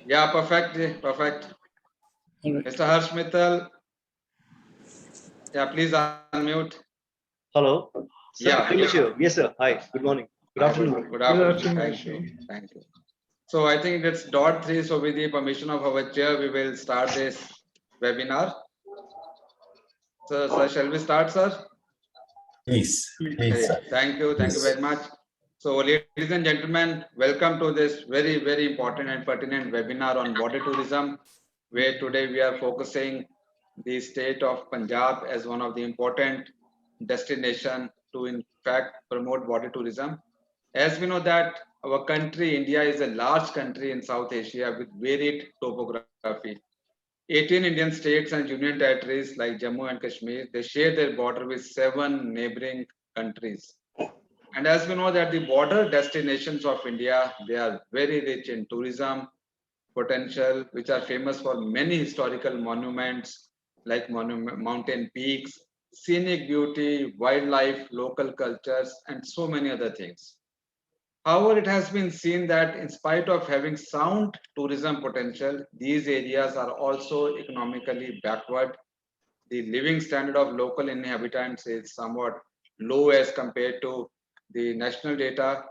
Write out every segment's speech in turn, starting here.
Yeah, perfect, perfect. All right. Mr. Harsh Mittal, yeah, please unmute. Hello. Sir, Yeah, Akhilesh here. Yes, sir. Hi. Good morning. Good hi, good, afternoon. good Good afternoon. afternoon, Thank you, Rishi. thank you. So I think it's dot three. So with the permission of our chair, we will start this webinar. So, sir, shall we start, sir? Please, please, Hey, sir. thank you Please. very much. So, ladies and gentlemen, welcome to this very important and pertinent webinar on border tourism, where today we are focusing the state of Punjab as one of the important destination to in fact promote border tourism. As we know that our country, India, is a large country in South Asia with varied topography. 18 Indian states and union territories like Jammu and Kashmir, they share their border with 7 neighboring countries. And as we know that the border destinations of India, they are very rich in tourism potential, which are famous for many historical monuments like mountain peaks, scenic beauty, wildlife, local cultures, and so many other things. However, it has been seen that in spite of having sound tourism potential, these areas are also economically backward. The living standard of local inhabitants is somewhat low as compared to the national data,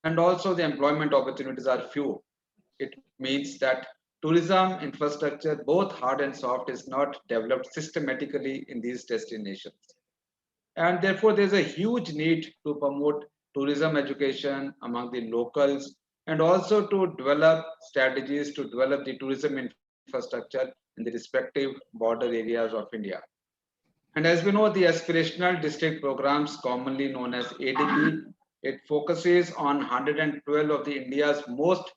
and also the employment opportunities are few. It means that tourism infrastructure, both hard and soft, is not developed systematically in these destinations. And therefore, there's a huge need to promote tourism education among the locals and also to develop strategies to develop the tourism infrastructure in the respective border areas of India. And as we know, the aspirational district programs, commonly known as ADP, it focuses on 112 of the India's most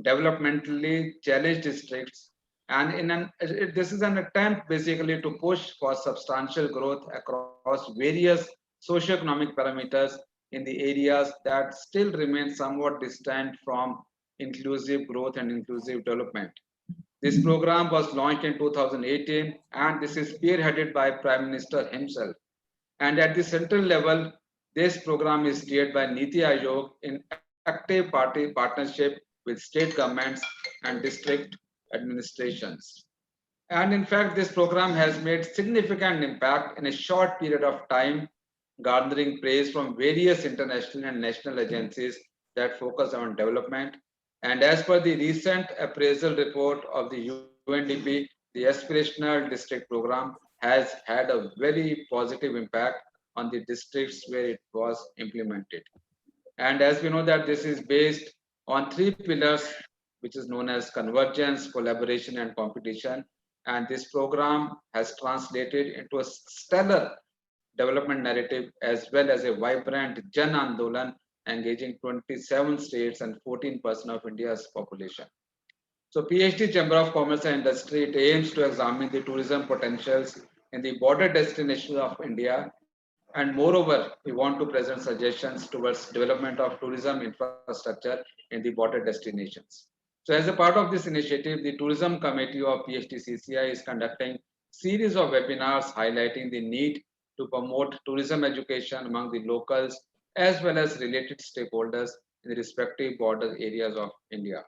developmentally challenged districts. And this is an attempt basically to push for substantial growth across various socioeconomic parameters in the areas that still remain somewhat distant from inclusive growth and inclusive development. This program was launched in 2018 and this is spearheaded by Prime Minister himself. And at the central level, this program is steered by Niti Aayog in active party partnership with state governments and district administrations. And in fact, this program has made significant impact in a short period of time, garnering praise from various international and national agencies that focus on development. And as per the recent appraisal report of the UNDP, the Aspirational District Program has had a very positive impact on the districts where it was implemented. And as we know that this is based on three pillars, which is known as convergence, collaboration, and competition. And this program has translated into a stellar development narrative as well as a vibrant Jan Andolan engaging 27 states and 14% of India's population. So PhD Chamber of Commerce and Industry, it aims to examine the tourism potentials in the border destinations of India. And moreover, we want to present suggestions towards development of tourism infrastructure in the border destinations. So as a part of this initiative, the Tourism Committee of PHDCCI is conducting series of webinars highlighting the need to promote tourism education among the locals as well as related stakeholders in the respective border areas of India.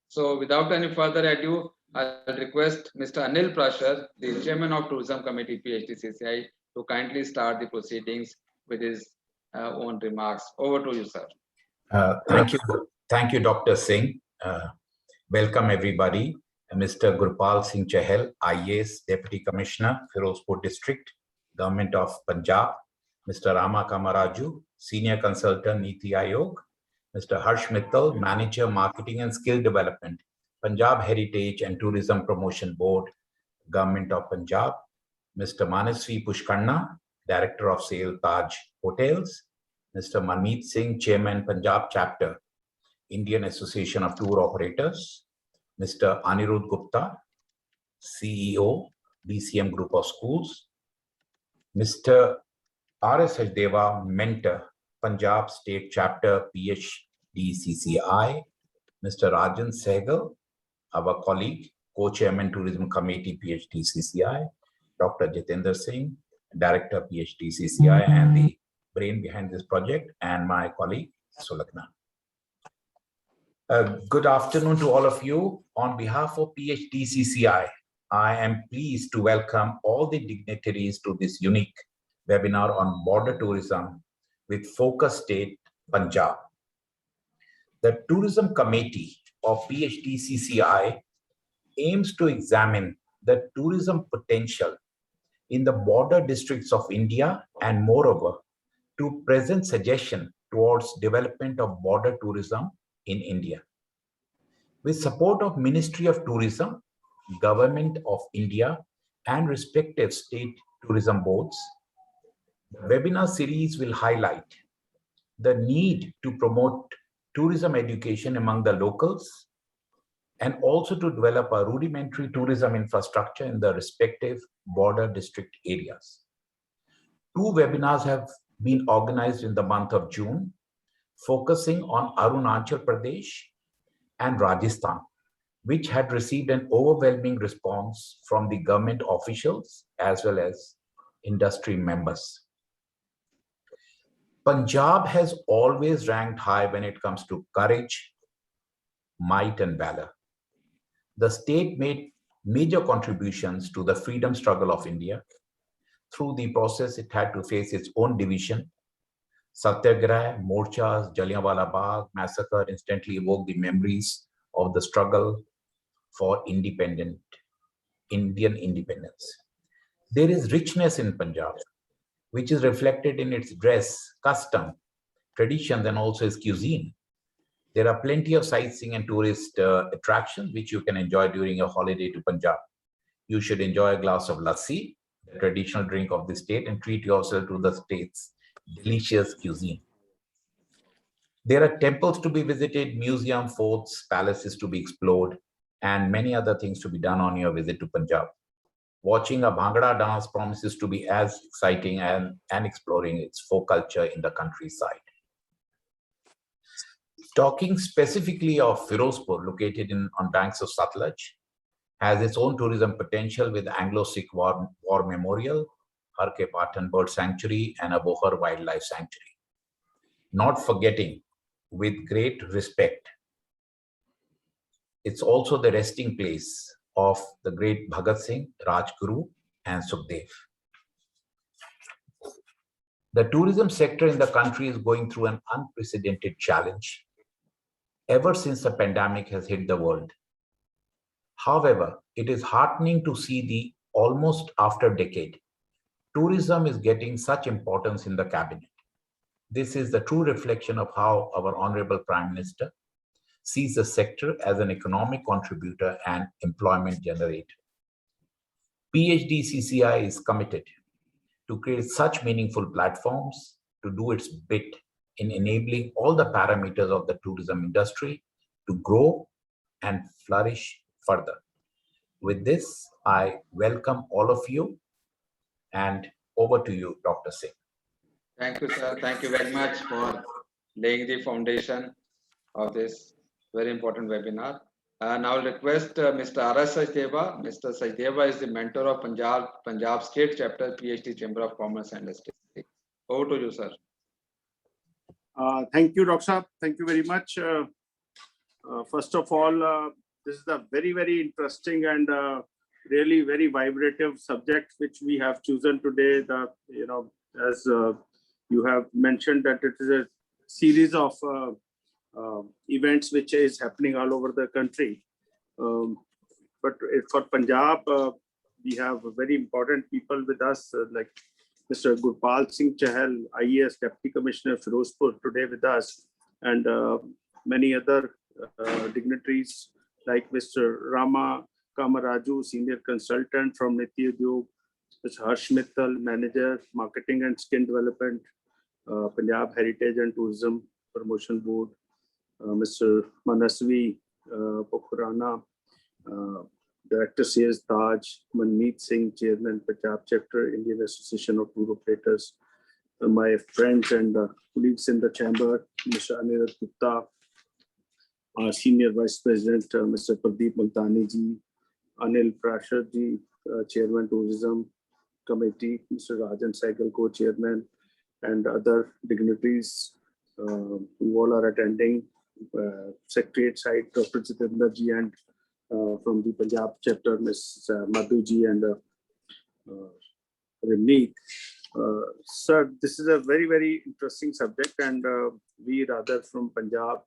So without any further ado, I'll request Mr. Anil Prashar, the Chairman of Tourism Committee PHDCCI, to kindly start the proceedings with his own remarks. Over to you, sir. Thank you. Thank you, Dr. Singh. Welcome, everybody. Mr. Gurpal Singh Chahal, IAS Deputy Commissioner, Firozpur District, Government of Punjab. Mr. Rama Kamaraju, Senior Consultant, Niti Aayog. Mr. Harsh Mittal, Manager, Marketing and Skill Development, Punjab Heritage and Tourism Promotion Board, Government of Punjab. Mr. Manasvi Pushkarna, Director of Sale, Taj Hotels. Mr. Manmeet Singh, Chairman, Punjab Chapter, Indian Association of Tour Operators. Mr. Anirudh Gupta, CEO, DCM Group of Schools. Mr. R.S. Deva, Mentor, Punjab State Chapter, PHDCCI. Mr. Rajan Sehgal, our colleague, Co-Chairman Tourism Committee, PHDCCI. Dr. Jitendra Singh, Director, PHDCCI, and the brain behind this project, and my colleague, Sulakna. Good afternoon to all of you. On behalf of PHDCCI, I am pleased to welcome all the dignitaries to this unique webinar on border tourism with focus state Punjab. The Tourism Committee of PHDCCI aims to examine the tourism potential in the border districts of India and moreover to present suggestion towards development of border tourism in India. With support of Ministry of Tourism, Government of India and respective state tourism boards, the webinar series will highlight the need to promote tourism education among the locals and also to develop a rudimentary tourism infrastructure in the respective border district areas. Two webinars have been organized in the month of June, focusing on Arunachal Pradesh and Rajasthan, which had received an overwhelming response from the government officials as well as industry members. Punjab has always ranked high when it comes to courage, might, and valor. The state made major contributions to the freedom struggle of India. Through the process, it had to face its own division. Satyagraha, Morchas, Jallianwala Bagh massacre instantly evoked the memories of the struggle for Indian independence. There is richness in Punjab, which is reflected in its dress, custom, traditions, and also its cuisine. There are plenty of sightseeing and tourist attractions which you can enjoy during your holiday to Punjab. You should enjoy a glass of lassi, the traditional drink of the state, and treat yourself to the state's delicious cuisine. There are temples to be visited, museums, forts, palaces to be explored, and many other things to be done on your visit to Punjab. Watching a Bhangra dance promises to be as exciting and exploring its folk culture in the countryside. Talking specifically of Firozpur, located on banks of Satluj, has its own tourism potential with Anglo-Sikh War Memorial, Har Ke Patan Bird Sanctuary, and Abohar Wildlife Sanctuary. Not forgetting, with great respect, it's also the resting place of the great Bhagat Singh, Rajguru, and Sukhdev. The tourism sector in the country is going through an unprecedented challenge ever since the pandemic has hit the world. However, it is heartening to see the almost after a decade, tourism is getting such importance in the cabinet. This is the true reflection of how our Honorable Prime Minister sees the sector as an economic contributor and employment generator. PHDCCI is committed to create such meaningful platforms to do its bit in enabling all the parameters of the tourism industry to grow and flourish further. With this, I welcome all of you, and over to you, Dr. Singh. Thank you, sir. Thank you very much for laying the foundation of this very important webinar. And I'll request Mr. R.S. Sachdeva. Mr. Sachdeva is the mentor of Punjab State Chapter, PhD Chamber of Commerce and Industry. Over to you, sir. Thank you, Dr. Saab. Thank you very much. First of all, this is a very, very interesting and really very vibrative subject which we have chosen today. As you have mentioned that it is a series of events which is happening all over the country. But for Punjab, we have very important people with us like Mr. Gurpal Singh Chahal, IAS Deputy Commissioner Firozpur today with us, and many other dignitaries like Mr. Rama Kamaraju, Senior Consultant from Niti Udyog, Mr. Harsh Mittal, Manager, Marketing and Skin Development, Punjab Heritage and Tourism Promotion Board, Mr. Manasvi Pokhrana, Director Sales Taj, Manmeet Singh, Chairman Punjab Chapter, Indian Association of Tour Operators, my friends and colleagues in the chamber, Mr. Anirudh Gupta, our Senior Vice President, Mr. Pradeep Multani ji, Anil Prashar ji, Chairman Tourism Committee, Mr. Rajan Saigal, Co-Chairman, and other dignitaries who all are attending Secretariat side, Dr. Jitendra ji, and from the Punjab chapter, Ms. Madhu ji and Ramneet. Sir, this is a very, very interesting subject, and we rather from Punjab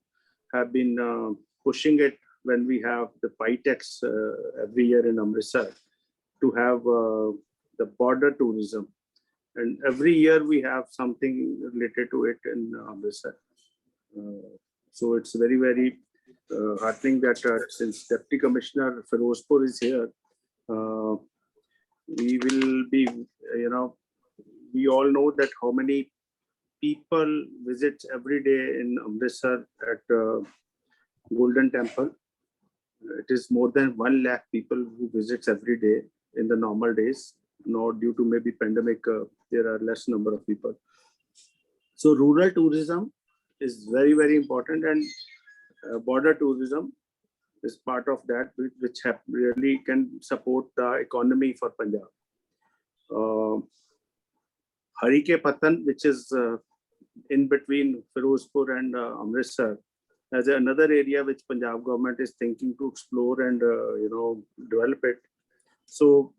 have been pushing it when we have the PITEX every year in Amritsar to have the border tourism. And every year we have something related to it in Amritsar. So it's very, very heartening that since Deputy Commissioner Firozpur is here, we will be, we all know that how many people visit every day in Amritsar at Golden Temple. It is more than 1 lakh people who visits every day in the normal days. Now, due to maybe pandemic, there are less number of people. So rural tourism is very, very important, and border tourism is part of that, which really can support the economy for Punjab. Harike Patan, which is in between Firozpur and Amritsar, as another area which Punjab government is thinking to explore and develop it. So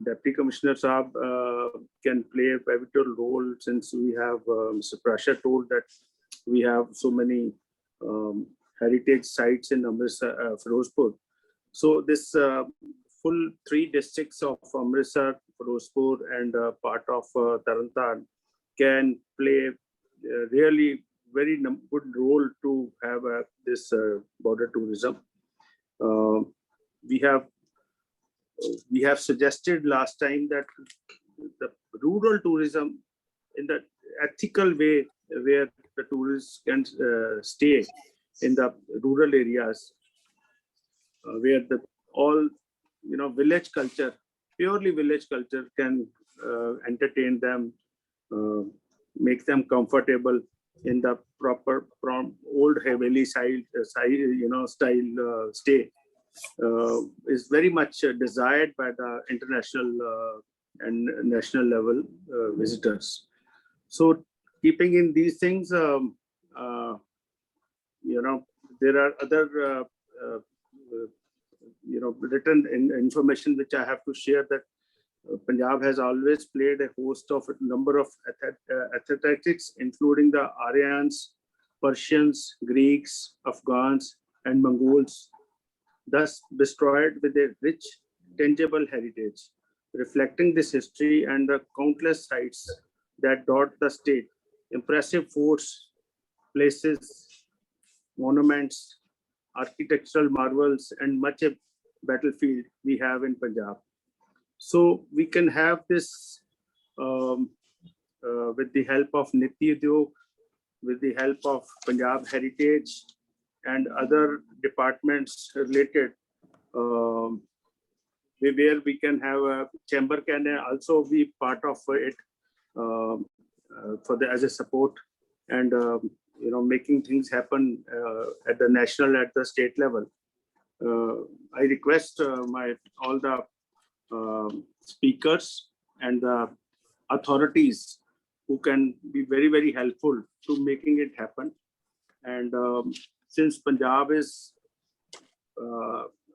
Deputy Commissioner Saab can play a pivotal role, since we have Mr. Prasha told that we have so many heritage sites in Amritsar, Firozpur. So this full 3 districts of Amritsar, Firozpur, and part of Tarantan can play really very good role to have this border tourism. We have suggested last time that the rural tourism in the ethical way, where the tourists can stay in the rural areas, where the all village culture, purely village culture, can entertain them, make them comfortable in the proper from old Haveli style stay. Is very much desired by the international and national level visitors. So keeping in these things, there are other written information which I have to share, that Punjab has always played a host of a number of athletics, including the Aryans, Persians, Greeks, Afghans, and Mongols, thus destroyed with a rich, tangible heritage, reflecting this history and the countless sites that dot the state. Impressive forts, places, monuments, architectural marvels, and much a battlefield we have in Punjab. So we can have this with the help of Niti Udyog, with the help of Punjab Heritage and other departments related, where we can have a chamber can also be part of it as a support, and making things happen at the national, at the state level. I request all the speakers and the authorities who can be very, very helpful to making it happen. And since Punjab is,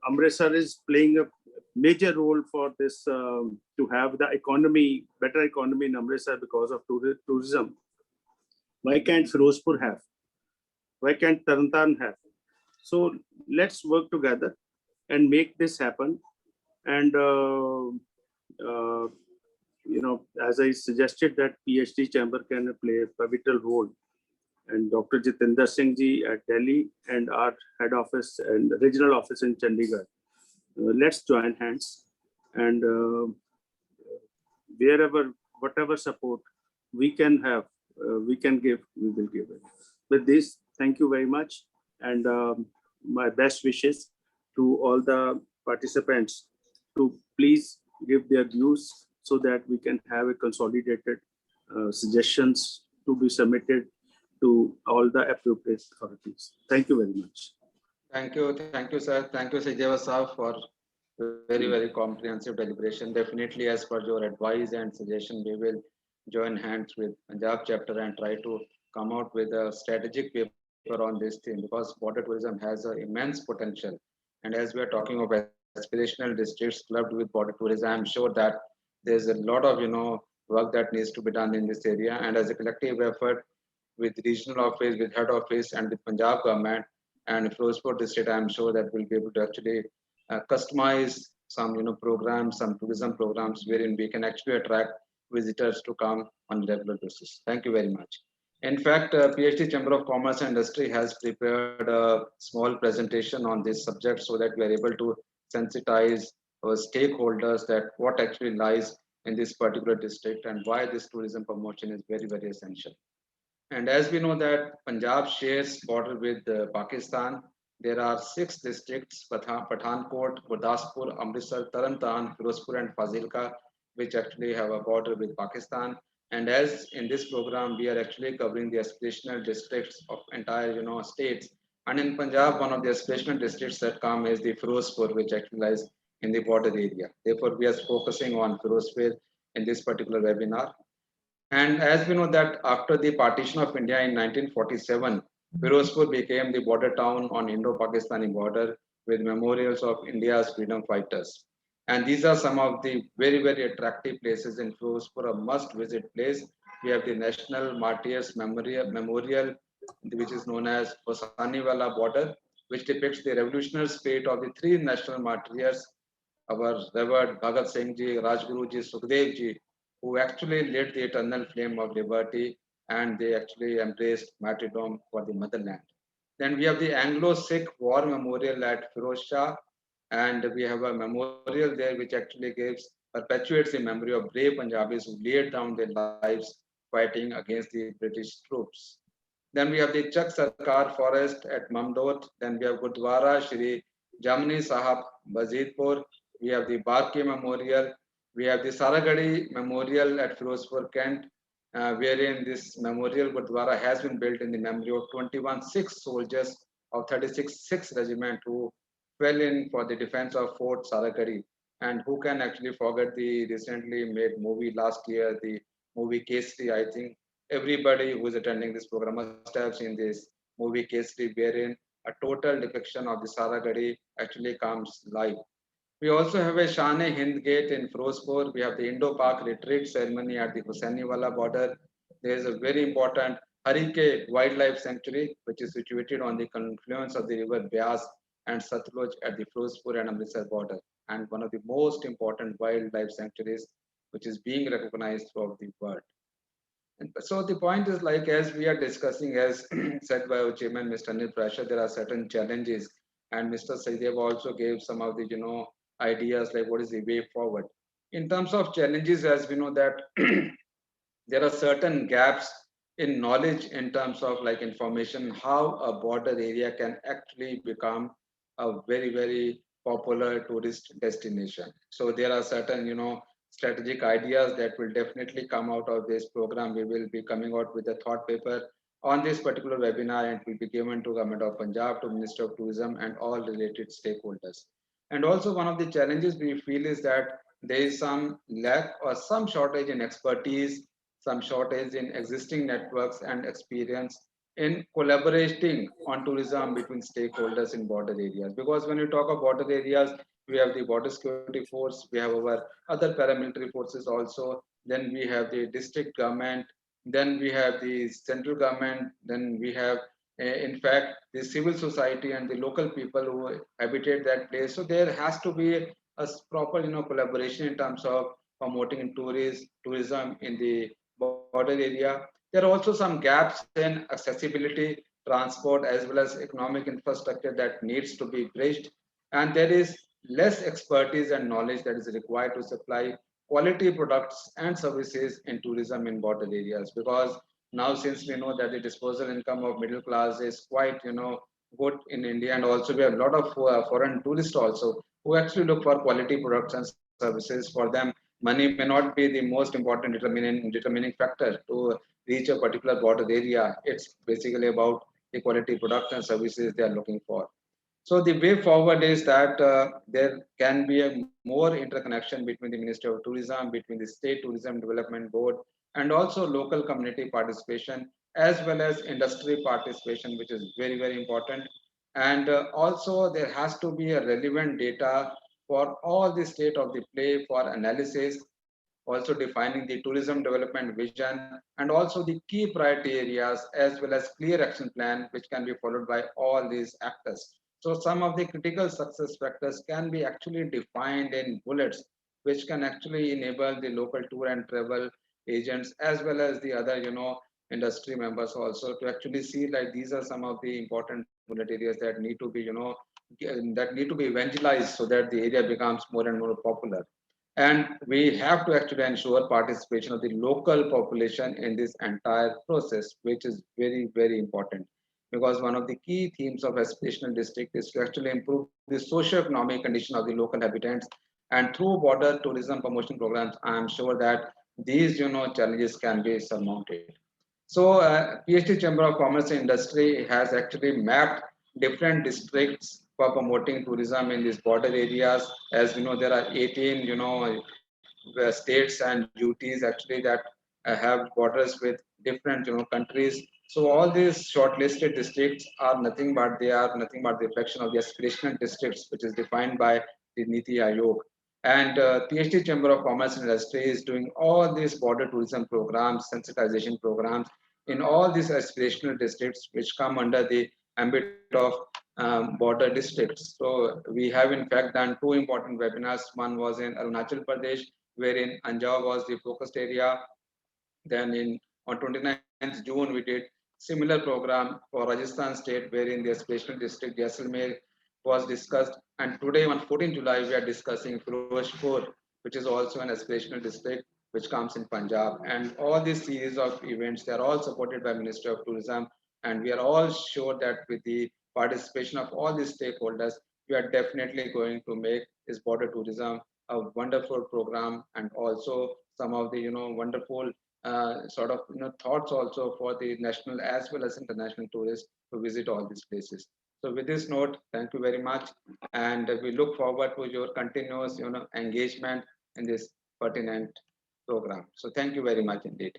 Amritsar is playing a major role for this, to have the economy, better economy in Amritsar because of tourism. Why can't Firozpur have? Why can't Tarantan have? So let's work together and make this happen. And as I suggested, that PhD chamber can play a pivotal role, and Dr. Jitendra Singh ji at Delhi and our head office and regional office in Chandigarh. Let's join hands, and whatever support we can have, we can give, we will give it. With this, thank you very much, and my best wishes to all the participants to please give their views, so that we can have a consolidated suggestions to be submitted to all the appropriate authorities. Thank you very much. Thank you, sir. Thank you, Sejava sir, for very, very comprehensive deliberation. Definitely, as per your advice and suggestion, we will join hands with Punjab chapter and try to come out with a strategic way paper on this thing because border tourism has an immense potential. And as we are talking of aspirational districts clubbed with border tourism, I'm sure that there's a lot of work that needs to be done in this area. And as a collective effort with regional office, with head office, and with Punjab government and Firozpur district, I'm sure that we'll be able to actually customize some programs, some tourism programs wherein we can actually attract visitors to come on a regular basis. Thank you very much. In fact, PhD Chamber of Commerce and Industry has prepared a small presentation on this subject so that we are able to sensitize our stakeholders that what actually lies in this particular district and why this tourism promotion is very, very essential. And as we know that Punjab shares border with Pakistan, there are 6 districts, Pathankot, Gurdaspur, Amritsar, Tarantan, Firozpur and Fazilka, which actually have a border with Pakistan. And as in this program, we are actually covering the aspirational districts of entire, states. And in Punjab, one of the aspirational districts that come is the Firozpur, which actually lies in the border area. Therefore, we are focusing on Firozpur in this particular webinar. And as we know that after the partition of India in 1947, Firozpur became the border town on Indo-Pakistani border with memorials of India's freedom fighters. And these are some of the very, very attractive places in Firozpur, a must-visit place. We have the National Martyrs Memorial, which is known as Hosaniwala border, which depicts the revolutionary spirit of the 3 national martyrs, our revered Bhagat Singh Ji, Rajguru Ji, Sukhdev Ji, who actually lit the eternal flame of liberty and they actually embraced martyrdom for the motherland. Then we have the Anglo-Sikh War Memorial at Firozshah, and we have a memorial there which actually perpetuates the memory of brave Punjabis who laid down their lives fighting against the British troops. Then we have the Chak Sarkar Forest at Mamdot. Then we have Gurdwara Shri Jamni Sahab Bazidpur. We have the Barke Memorial. We have the Saragadi Memorial at Firozpur, Kent, wherein this memorial Gurdwara has been built in the memory of 21 Sikh soldiers of 36 Sikh Regiment who fell in for the defense of Fort Saragadi. And who can actually forget the recently made movie last year, the movie Kesri? I think everybody who is attending this program must have seen this movie Kesri, wherein a total depiction of the Saragadi actually comes live. We also have a Shane Hind Gate in Firozpur. We have the Indo-Pak retreat ceremony at the Hosaniwala border. There is a very important Harike Wildlife Sanctuary, which is situated on the confluence of the river Beas and Satluj at the Firozpur and Amritsar border, and one of the most important wildlife sanctuaries, which is being recognized throughout the world. And so the point is, like as we are discussing, as said by our chairman, Mr. Anil Prashar, there are certain challenges, and Mr. Saidev also gave some of the ideas like what is the way forward. In terms of challenges, as we know that there are certain gaps in knowledge in terms of like information, how a border area can actually become a very, very popular tourist destination. So there are certain, strategic ideas that will definitely come out of this program. We will be coming out with a thought paper on this particular webinar and it will be given to Government of Punjab, to Minister of Tourism and all related stakeholders. And also one of the challenges we feel is that there is some lack or some shortage in expertise, some shortage in existing networks and experience in collaborating on tourism between stakeholders in border areas. Because when you talk of border areas, we have the border security force, we have our other paramilitary forces also, then we have the district government, then we have the central government, then we have in fact the civil society and the local people who habitate that place. So there has to be a proper collaboration in terms of promoting tourism in the border area. There are also some gaps in accessibility, transport, as well as economic infrastructure that needs to be bridged. And there is less expertise and knowledge that is required to supply quality products and services in tourism in border areas. Because now, since we know that the disposable income of middle class is quite, good in India, and also we have a lot of foreign tourists also who actually look for quality products and services. For them, money may not be the most important determining factor to reach a particular border area. It's basically about the quality products and services they are looking for. So the way forward is that there can be a more interconnection between the Ministry of Tourism, between the State Tourism Development Board, and also local community participation, as well as industry participation, which is very, very important. And also there has to be a relevant data for all the state of the play for analysis, also defining the tourism development vision, and also the key priority areas, as well as clear action plan, which can be followed by all these actors. So some of the critical success factors can be actually defined in bullets, which can actually enable the local tour and travel agents, as well as the other, industry members also, to actually see like these are some of the important bullet areas that need to be, that need to be evangelized so that the area becomes more and more popular. And we have to actually ensure participation of the local population in this entire process, which is very, very important. Because one of the key themes of aspirational district is to actually improve the socio-economic condition of the local inhabitants. And through border tourism promotion programs, I am sure that these, challenges can be surmounted. So PhD Chamber of Commerce and Industry has actually mapped different districts for promoting tourism in these border areas. As we know, there are 18, states and UTs actually that have borders with different, countries. So all these shortlisted districts are nothing but they are nothing but the reflection of the aspirational districts, which is defined by the Niti Aayog. And PhD Chamber of Commerce and Industry is doing all these border tourism programs, sensitization programs in all these aspirational districts, which come under the ambit of border districts. So we have in fact done two important webinars. One was in Arunachal Pradesh, wherein Anjaw was the focused area. Then on 29th June, we did similar program for Rajasthan state, wherein the aspirational district Jaisalmer was discussed. And today on 14th July, we are discussing Firozpur, which is also an aspirational district, which comes in Punjab. And all these series of events, they are all supported by Ministry of Tourism. And we are all sure that with the participation of all these stakeholders, we are definitely going to make this border tourism a wonderful program, and also some of the wonderful sort of thoughts also for the national as well as international tourists to visit all these places. So with this note, thank you very much, and we look forward to your continuous engagement in this pertinent program. So thank you very much indeed.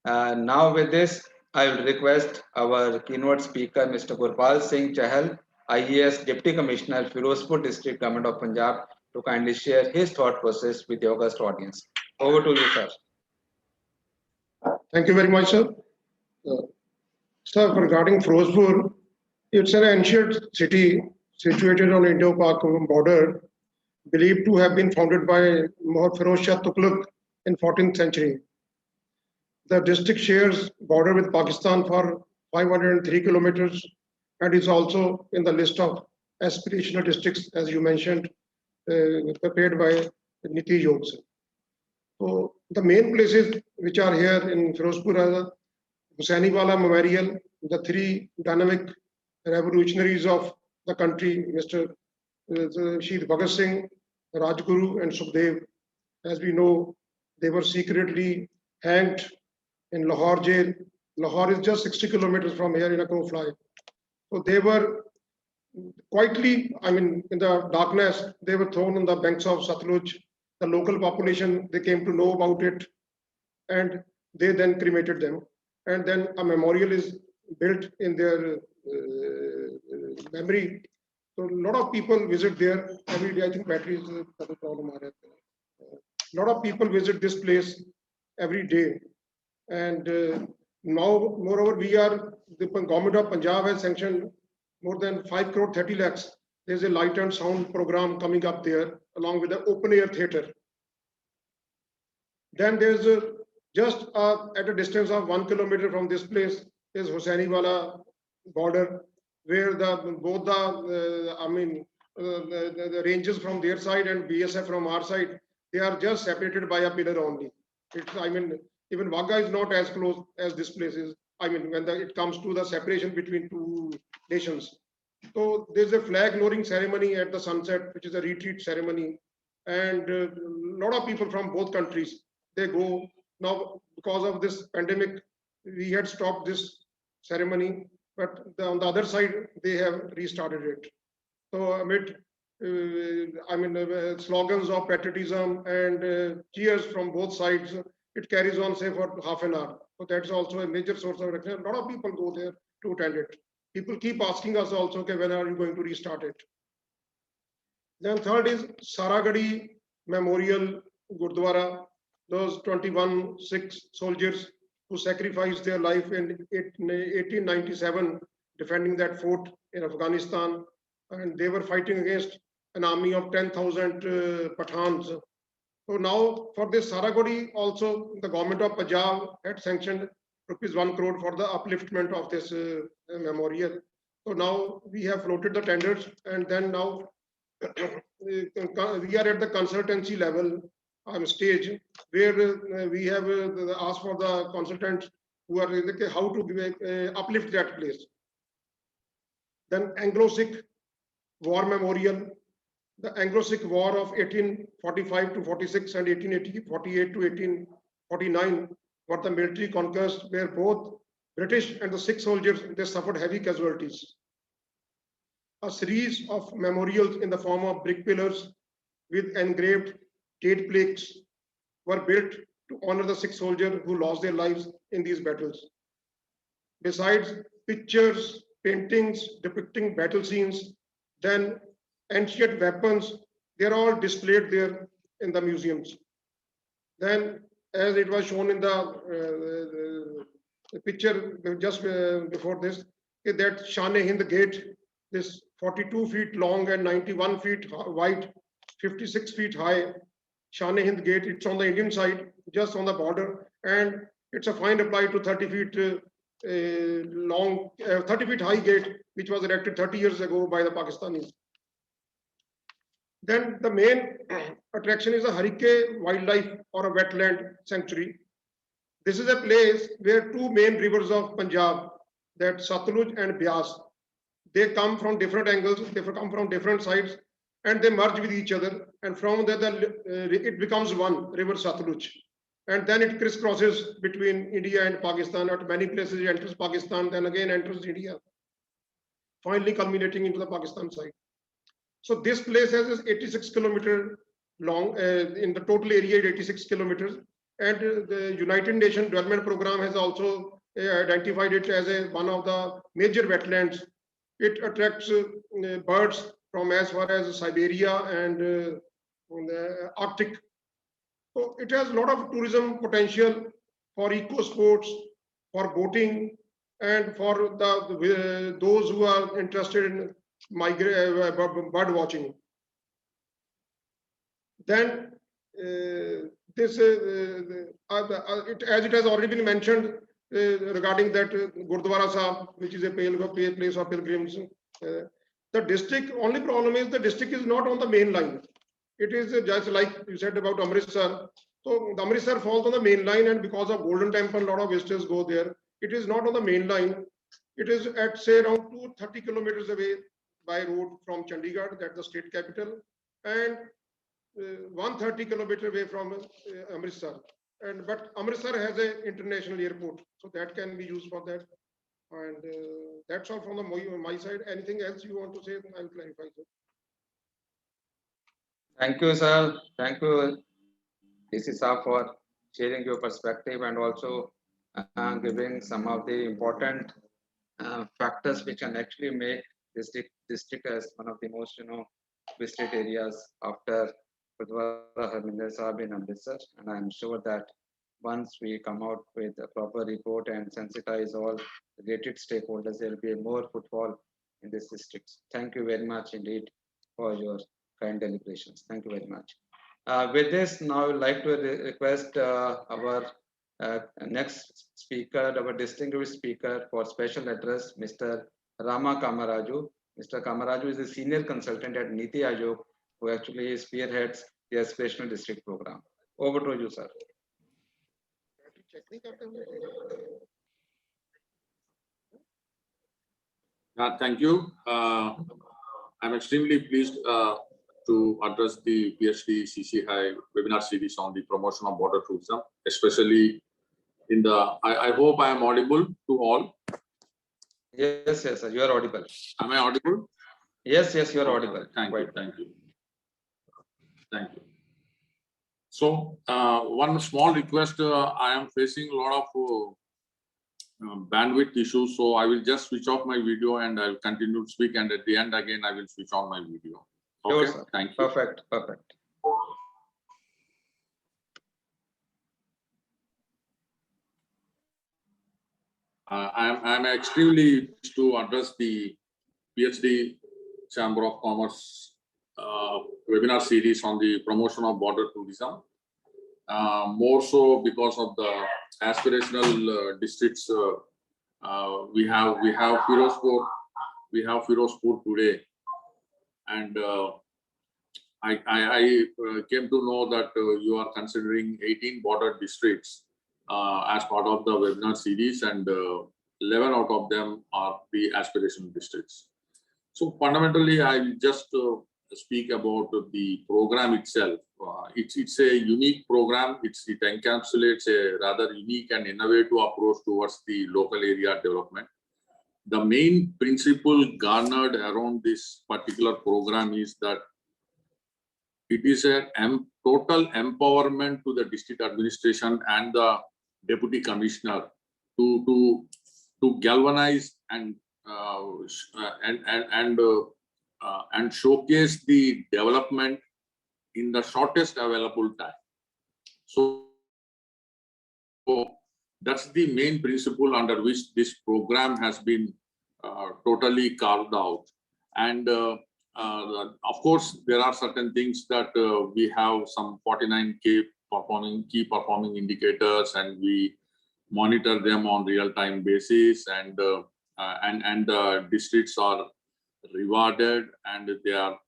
Now with this, I will request our keynote speaker, Mr. Gurpal Singh Chahal, IAS Deputy Commissioner, Firozpur District, Government of Punjab, to kindly share his thought process with the august audience. Over to you, sir. Thank you very much, sir. Sir, regarding Firozpur, it's an ancient city situated on Indo-Pak border, believed to have been founded by Muhammad Firoz Shah Tughlaq in 14th century. The district shares border with Pakistan for 503 kilometers and is also in the list of aspirational districts, as you mentioned, prepared by Niti Aayog. So the main places which are here in Firozpur are Hussaini Wala Memorial, the three dynamic revolutionaries of the country, Mr. Shahid Bhagat Singh, Rajguru and Sukhdev. As we know, they were secretly hanged in Lahore jail. Lahore is just 60 kilometers from here in a crow fly. So they were quietly, in the darkness, they were thrown on the banks of Satluj. The local population, they came to know about it, and they then cremated them. And then a memorial is built in their memory. So a lot of people visit there every day. I think battery is a problem. A lot of people visit this place every day. And now, moreover, the government of Punjab has sanctioned more than 5 crore 30 lakhs. There's a light and sound program coming up there, along with the open air theater. Then there's just at a distance of 1 kilometer from this place is Hussaini Wala border, where both the ranges from their side and BSF from our side, they are just separated by a pillar only. Even Wagah is not as close as this place is. When it comes to the separation between two nations. So there's a flag lowering ceremony at the sunset, which is a retreat ceremony. And a lot of people from both countries, they go. Now, because of this pandemic, we had stopped this ceremony, but on the other side, they have restarted it. So amid, slogans of patriotism and cheers from both sides, it carries on, say, for half an hour. So that's also a major source of attraction. A lot of people go there to attend it. People keep asking us also, okay, when are you going to restart it? Then third is Saragadi Memorial Gurdwara. Those 21 Sikh soldiers who sacrificed their life in 1897 defending that fort in Afghanistan, and they were fighting against an army of 10,000 Pathans. So now for this Saragadi also the government of Punjab had sanctioned ₹1 crore for the upliftment of this memorial. So now we have floated the tenders, and then now we are at the consultancy level stage where we have asked for the consultants who are how to uplift that place. Then Anglo-Sikh War Memorial, the Anglo-Sikh War of 1845 to 46 and 1848 to 1849 were the military conquest where both British and the Sikh soldiers, they suffered heavy casualties. A series of memorials in the form of brick pillars with engraved date plaques were built to honor the Sikh soldiers who lost their lives in these battles. Besides pictures, paintings depicting battle scenes, then ancient weapons, they're all displayed there in the museums. Then, as it was shown in the picture just before this, that Shah-e-Hind Gate, this 42 feet long and 91 feet wide, 56 feet high, Shah-e-Hind Gate, it's on the Indian side, just on the border, and it's a fine applied to 30 feet long, 30 feet high gate, which was erected 30 years ago by the Pakistanis. Then the main attraction is a Harike Wildlife or a wetland sanctuary. This is a place where two main rivers of Punjab, that Satluj and Bias, they come from different angles, they come from different sides, and they merge with each other. And from there, it becomes one, River Satluj. And then it crisscrosses between India and Pakistan. At many places it enters Pakistan, then again enters India, finally culminating into the Pakistan side. So this place has 86 kilometers long, in the total area 86 kilometers. And the United Nations Development Program has also identified it as one of the major wetlands. It attracts birds from as far as Siberia and the Arctic. So it has a lot of tourism potential for eco sports, for boating, and for those who are interested in bird watching. Then this, as it has already been mentioned regarding that Gurdwara Sahib, which is a place of pilgrims. The district, only problem is the district is not on the main line. It is just like you said about Amritsar. So the Amritsar falls on the main line, and because of Golden Temple, a lot of visitors go there. It is not on the main line. It is at say around 230 kilometers away by road from Chandigarh, that's the state capital, and 130 kilometers away from Amritsar. But Amritsar has an international airport, so that can be used for that. And that's all from my side. Anything else you want to say? I'll clarify. Thank you, sir. Thank you, DC Saab, for sharing your perspective and also giving some of the important factors which can actually make this district as one of the most visited areas after Gurdwara Harminder Sahib in Amritsar. And I'm sure that once we come out with a proper report and sensitize all related stakeholders, there will be more footfall in this district. Thank you very much indeed for your kind deliberations. Thank you very much. With this, now I would like to request our next speaker, our distinguished speaker for special address, Mr. Rama Kamaraju. Mr. Kamaraju is a senior consultant at Niti Aayog, who actually spearheads the aspirational district program. Over to you, sir. Thank you. I'm extremely pleased to address the PhD CCI webinar series on the promotion of border tourism, especially in the, I hope I am audible to all. Yes, yes, sir. You are audible. Am I audible? Yes, yes, you are audible. Thank you. Thank you. Thank you. So one small request, I am facing a lot of bandwidth issue. So I will just switch off my video and I will continue to speak. And at the end, again, I will switch on my video. Sure, Okay, sir. thank you. Perfect, perfect. I'm extremely pleased to address the PhD Chamber of Commerce webinar series on the promotion of border tourism. More so because of the aspirational districts. We have Firozpur today, and I came to know that you are considering 18 border districts as part of the webinar series, and 11 out of them are the aspirational districts. So fundamentally, I will just speak about the program itself. It's a unique program. It encapsulates a rather unique and innovative approach towards the local area development. The main principle garnered around this particular program is that it is a total empowerment to the district administration and the deputy commissioner to galvanize and showcase the development in the shortest available time. So that's the main principle under which this program has been totally carved out. And of course, there are certain things that we have some 49 key performing indicators, and we monitor them on real-time basis, and the districts are rewarded, and they are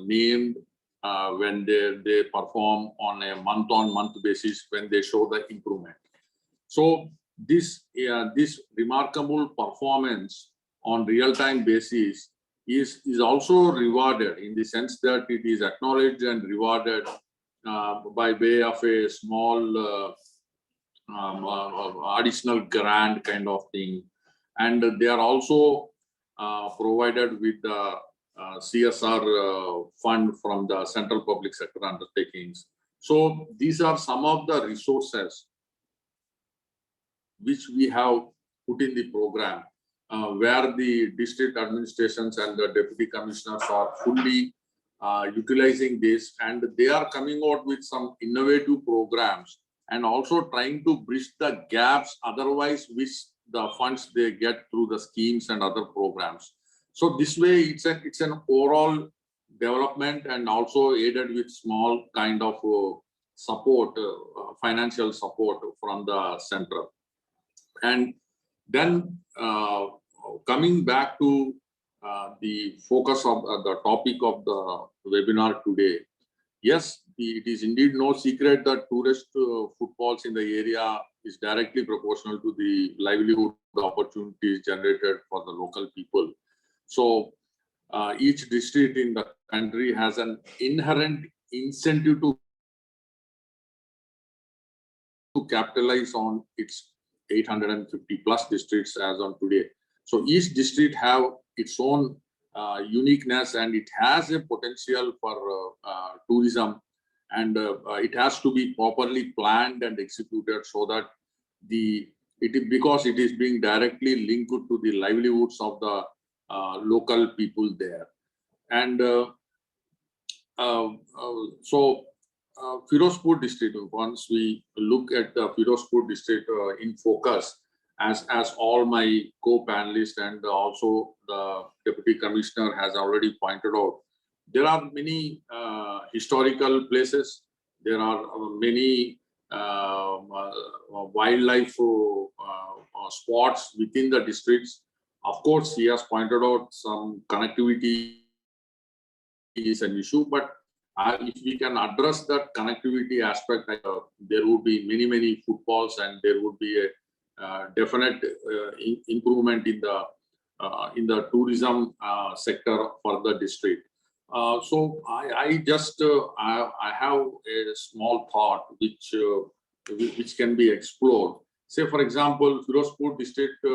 named when they perform on a month-on-month basis when they show the improvement. So this remarkable performance on real-time basis is also rewarded in the sense that it is acknowledged and rewarded by way of a small additional grant kind of thing, and they are also provided with the CSR fund from the central public sector undertakings. So these are some of the resources which we have put in the program, where the district administrations and the deputy commissioners are fully utilizing this, and they are coming out with some innovative programs and also trying to bridge the gaps otherwise which the funds they get through the schemes and other programs. So this way it's an overall development, and also aided with small kind of support, financial support from the center. And then coming back to the focus of the topic of the webinar today. Yes, it is indeed no secret that tourist footfalls in the area is directly proportional to the livelihood opportunities generated for the local people. So each district in the country has an inherent incentive to capitalize on its 850 plus districts as on today. So each district have its own uniqueness, and it has a potential for tourism, and it has to be properly planned and executed so that because it is being directly linked to the livelihoods of the local people there. And so Firozpur district, once we look at the Firozpur district in focus, as all my co-panelists and also the deputy commissioner has already pointed out, there are many historical places. There are many wildlife spots within the districts. Of course, he has pointed out some connectivity is an issue, but if we can address that connectivity aspect, there would be many footfalls, and there would be a definite improvement in the tourism sector for the district. So I have a small thought which can be explored. Say, for example, Firozpur district,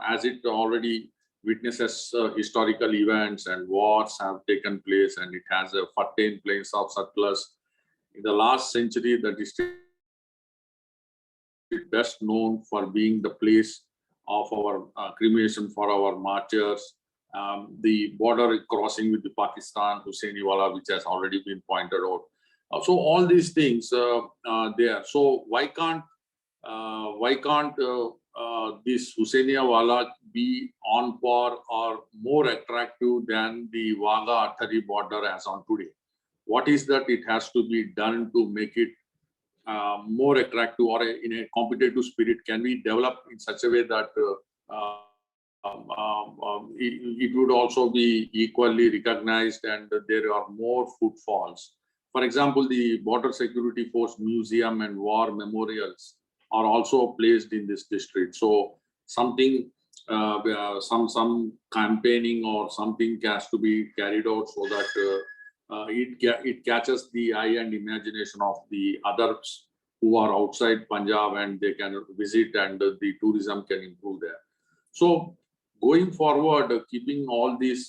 as it already witnesses historical events and wars have taken place, and it has a fertile plains of surplus. In the last century, the district best known for being the place of our cremation for our martyrs. The border crossing with the Pakistan, Hussainiwala, which has already been pointed out. So all these things there. So why can't this Hussainiwala be on par or more attractive than the Wagah-Athari border as on today? What is that it has to be done to make it more attractive or in a competitive spirit? Can we develop in such a way that it would also be equally recognized and there are more footfalls? For example, the Border Security Force Museum and War Memorials are also placed in this district. So something, some campaigning or something has to be carried out so that it catches the eye and imagination of the others who are outside Punjab and they can visit and the tourism can improve there. So going forward, keeping all these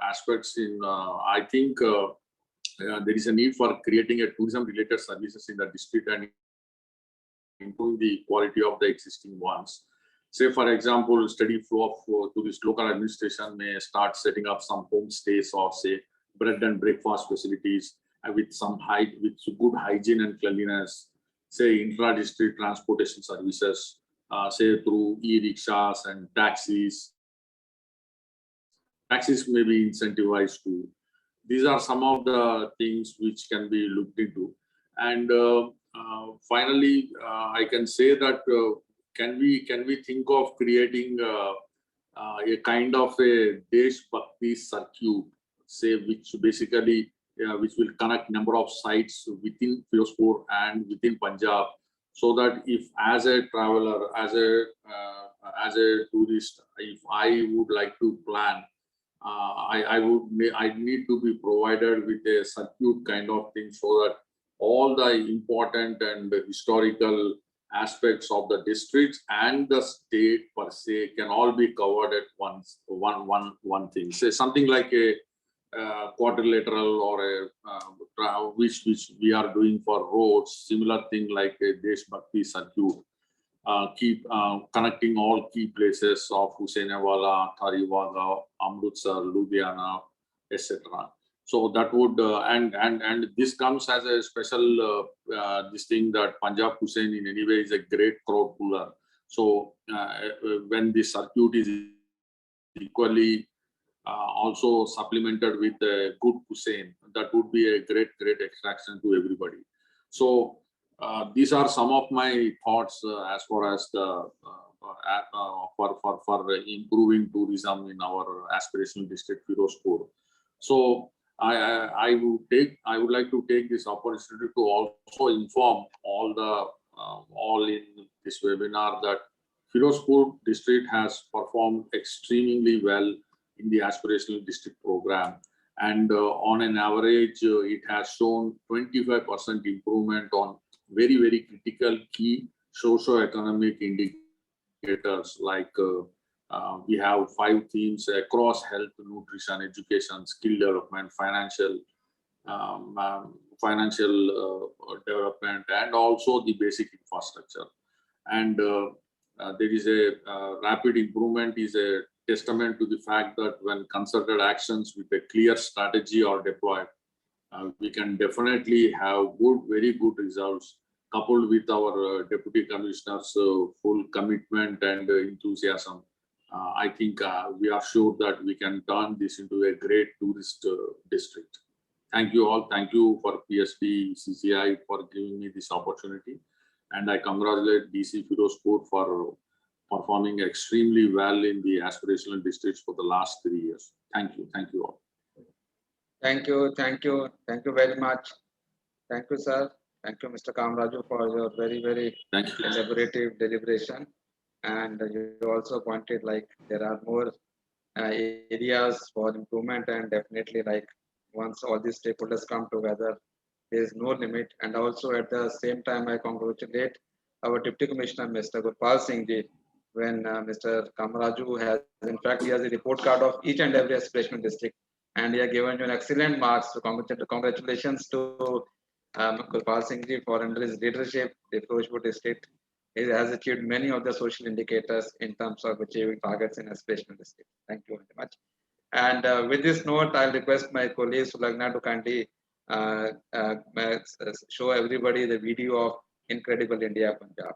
aspects in, I think there is a need for creating a tourism-related services in the district and improving the quality of the existing ones. Say, for example, steady flow of to this local administration may start setting up some homestays or say bread and breakfast facilities with good hygiene and cleanliness. Say intra-district transportation services, say through e-rickshaws and taxis. Taxis may be incentivized too. These are some of the things which can be looked into. And finally, I can say that can we think of creating a kind of a Desh Bhakti circuit, say, which basically which will connect number of sites within Firozpur and within Punjab, so that if as a traveler, as a tourist, if I would like to plan, I need to be provided with a circuit kind of thing so that all the important and historical aspects of the districts and the state per se can all be covered at once. One thing, say something like a quadrilateral or a which we are doing for roads, similar thing like a Desh Bhakti circuit. Keep connecting all key places of Hussainiwala, Athari, Wagah, Amritsar, Ludhiana, etc. So that would and this comes as a special this thing that Punjab Hussain in any way is a great crowd puller. So when the circuit is equally also supplemented with a good Hussain, that would be a great attraction to everybody. So these are some of my thoughts as far as the for improving tourism in our aspirational district Firozpur. So I would like to take this opportunity to also inform all in this webinar that Firozpur district has performed extremely well in the aspirational district program, and on an average it has shown 25% improvement on very critical key socio-economic indicators like we have 5 themes across health, nutrition, education, skill development, financial development, and also the basic infrastructure. And there is a rapid improvement is a testament to the fact that when concerted actions with a clear strategy are deployed, we can definitely have very good results, coupled with our deputy commissioners' full commitment and enthusiasm. I think we are sure that we can turn this into a great tourist district. Thank you all. Thank you for PSD CCI for giving me this opportunity. And I congratulate DC Firozpur for performing extremely well in the aspirational districts for the last 3 years. Thank you. Thank you all. Thank you very much. Thank you, sir. Thank you, Mr. Kamaraju, for your very Thank you. elaborative deliberation. And you also pointed like there are more areas for improvement, and definitely like once all these stakeholders come together, there is no limit. And also at the same time, I congratulate our Deputy Commissioner, Mr. Gurpal Singh Ji, when Mr. Kamaraju has, in fact, he has a report card of each and every aspirational district, and he has given you an excellent marks. So congratulations to Gurpal Singh Ji for under his leadership, the Firozpur district it has achieved many of the social indicators in terms of achieving targets in aspirational district. Thank you very much. And with this note, I'll request my colleague Sulagna to kindly show everybody the video of Incredible India Punjab.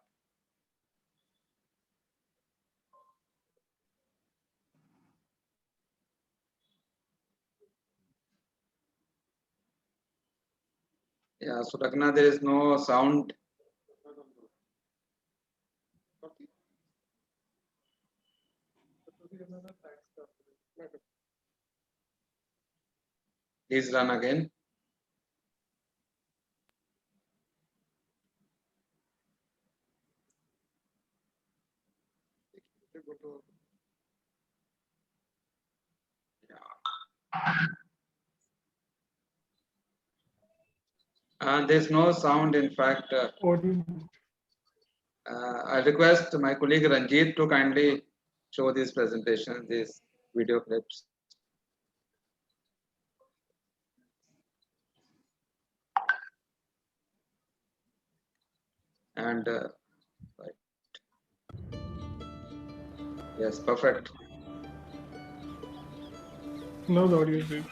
Yeah, Sulagna, there is no sound. Please run again. There's no sound. In fact, I request my colleague Ranjit to kindly show this presentation, these video clips. And right. Yes, perfect. No, the audio is there.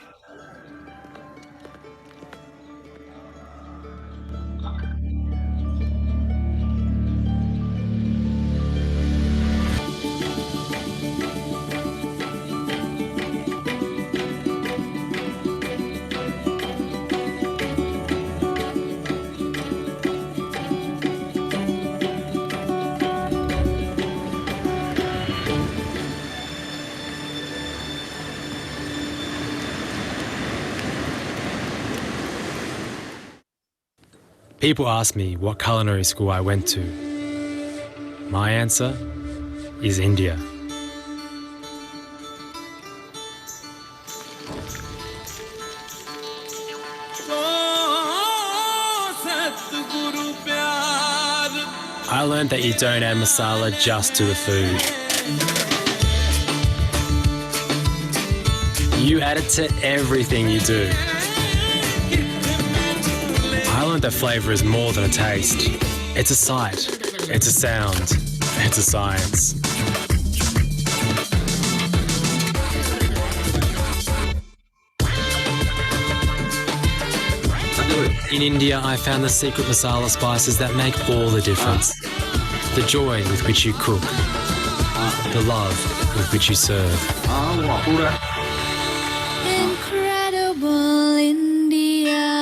People ask me what culinary school I went to. My answer is India. I learned that you don't add masala just to the food. You add it to everything you do. I learned that flavour is more than a taste. It's a sight, it's a sound, it's a science. In India, I found the secret masala spices that make all the difference. The joy with which you cook, the love with which you serve. Incredible India.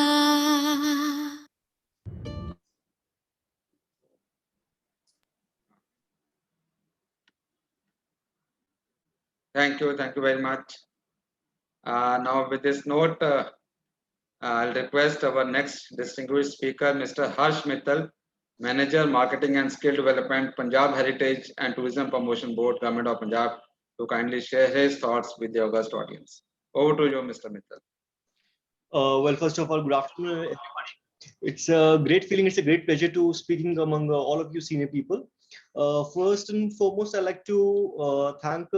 Thank you very much. Now with this note, I'll request our next distinguished speaker, Mr. Harsh Mittal, Manager, Marketing and Skill Development, Punjab Heritage and Tourism Promotion Board, Government of Punjab, to kindly share his thoughts with the august audience. Over to you, Mr. Mittal. Well, first of all, good afternoon, everybody. It's a great feeling. It's a great pleasure to speaking among all of you senior people. First and foremost, I'd like to thank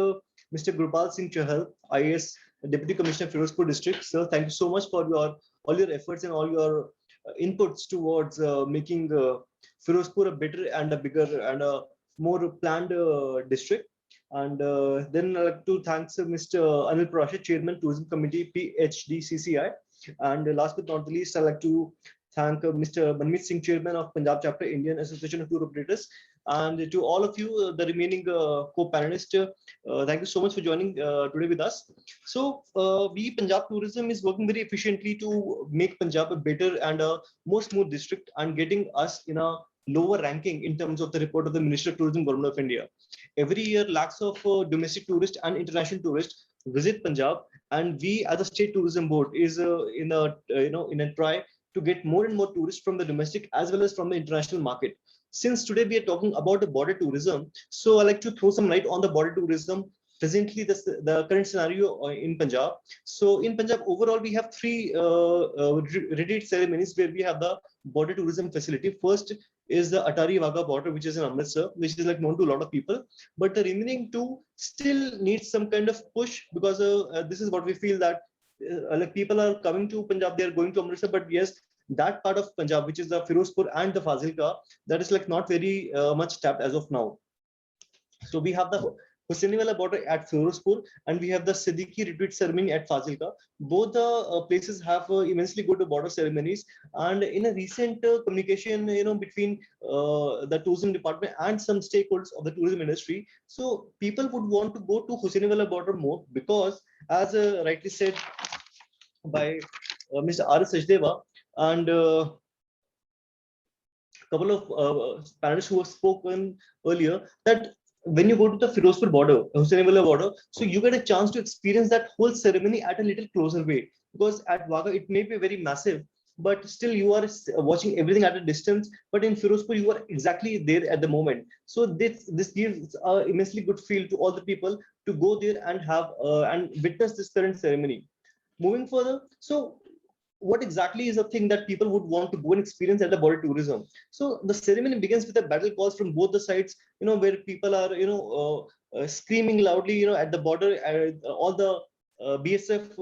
Mr. Gurpal Singh Chahal, IAS Deputy Commissioner, Firozpur District. Sir, thank you so much for all your efforts and all your inputs towards making Firozpur a better and a bigger and a more planned district. And then I'd like to thank Mr. Anil Parashar, Chairman, Tourism Committee, PHDCCI. And last but not the least, I'd like to thank Mr. Manmeet Singh, Chairman of Punjab Chapter, Indian Association of Tour Operators. And to all of you, the remaining co-panelists, thank you so much for joining today with us. So we Punjab Tourism is working very efficiently to make Punjab a better and a more smooth district and getting us in a lower ranking in terms of the report of the Ministry of Tourism, Government of India. Every year, lakhs of domestic tourists and international tourists visit Punjab, and we as a state tourism board is in a try to get more and more tourists from the domestic as well as from the international market. Since today we are talking about the border tourism, so I like to throw some light on the border tourism. Presently, the current scenario in Punjab. So in Punjab, overall, we have three retreat ceremonies where we have the border tourism facility. First is the Atari Wagah border, which is in Amritsar, which is like known to a lot of people. But the remaining two still need some kind of push because this is what we feel that like people are coming to Punjab, they are going to Amritsar, but yes, that part of Punjab, which is the Firozpur and the Fazilka, that is like not very much tapped as of now. So we have the Hussainiwala border at Firozpur, and we have the Siddiqui retreat ceremony at Fazilka. Both the places have immensely good border ceremonies. And in a recent communication, between the tourism department and some stakeholders of the tourism industry, so people would want to go to Hussainiwala border more because, as rightly said by Mr. R.S. Sachdeva and couple of panelists who have spoken earlier, that when you go to the Firozpur border, Hussainiwala border, so you get a chance to experience that whole ceremony at a little closer way. Because at Wagah, it may be very massive, but still you are watching everything at a distance. But in Firozpur, you are exactly there at the moment. So this gives a immensely good feel to all the people to go there and have and witness this current ceremony. Moving further, so what exactly is the thing that people would want to go and experience at the border tourism? So the ceremony begins with a battle calls from both the sides, where people are, screaming loudly, at the border, all the BSF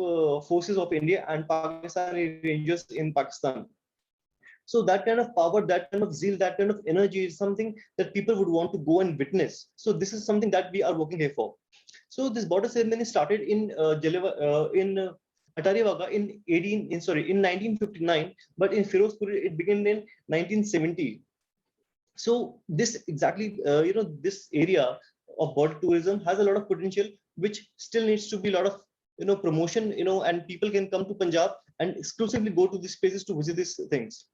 forces of India and Pakistani Rangers in Pakistan. So that kind of power, that kind of zeal, that kind of energy is something that people would want to go and witness. So this is something that we are working here for. So this border ceremony started in Atari Wagah in 1959, but in Firozpur it began in 1970. So this exactly, this area of border tourism has a lot of potential, which still needs to be a lot of, promotion, and people can come to Punjab and exclusively go to these places to visit these things.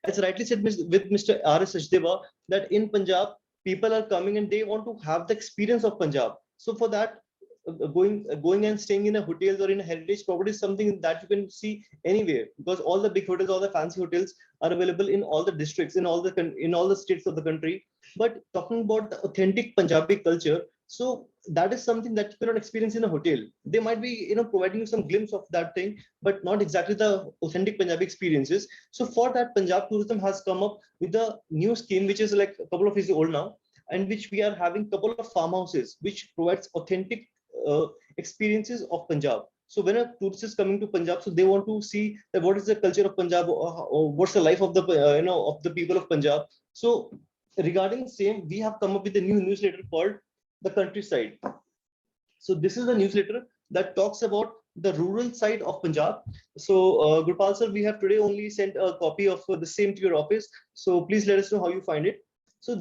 As rightly said with Mr. R.S. Sachdeva, that in Punjab, people are coming and they want to have the experience of Punjab. So for that, going and staying in a hotels or in a heritage property is something that you can see anywhere, because all the big hotels, all the fancy hotels are available in all the districts, in all the states of the country. But talking about the authentic Punjabi culture, so that is something that you cannot experience in a hotel. They might be, providing you some glimpse of that thing, but not exactly the authentic Punjabi experiences. So for that, Punjab Tourism has come up with a new scheme, which is like a couple of years old now, and which we are having a couple of farmhouses, which provides authentic experiences of Punjab. So when a tourist is coming to Punjab, so they want to see that what is the culture of Punjab, or what's the life of the of the people of Punjab. So regarding same, we have come up with a new newsletter called The Countryside. So this is a newsletter that talks about the rural side of Punjab. So Gurpal sir, we have today only sent a copy of the same to your office. So please let us know how you find it. So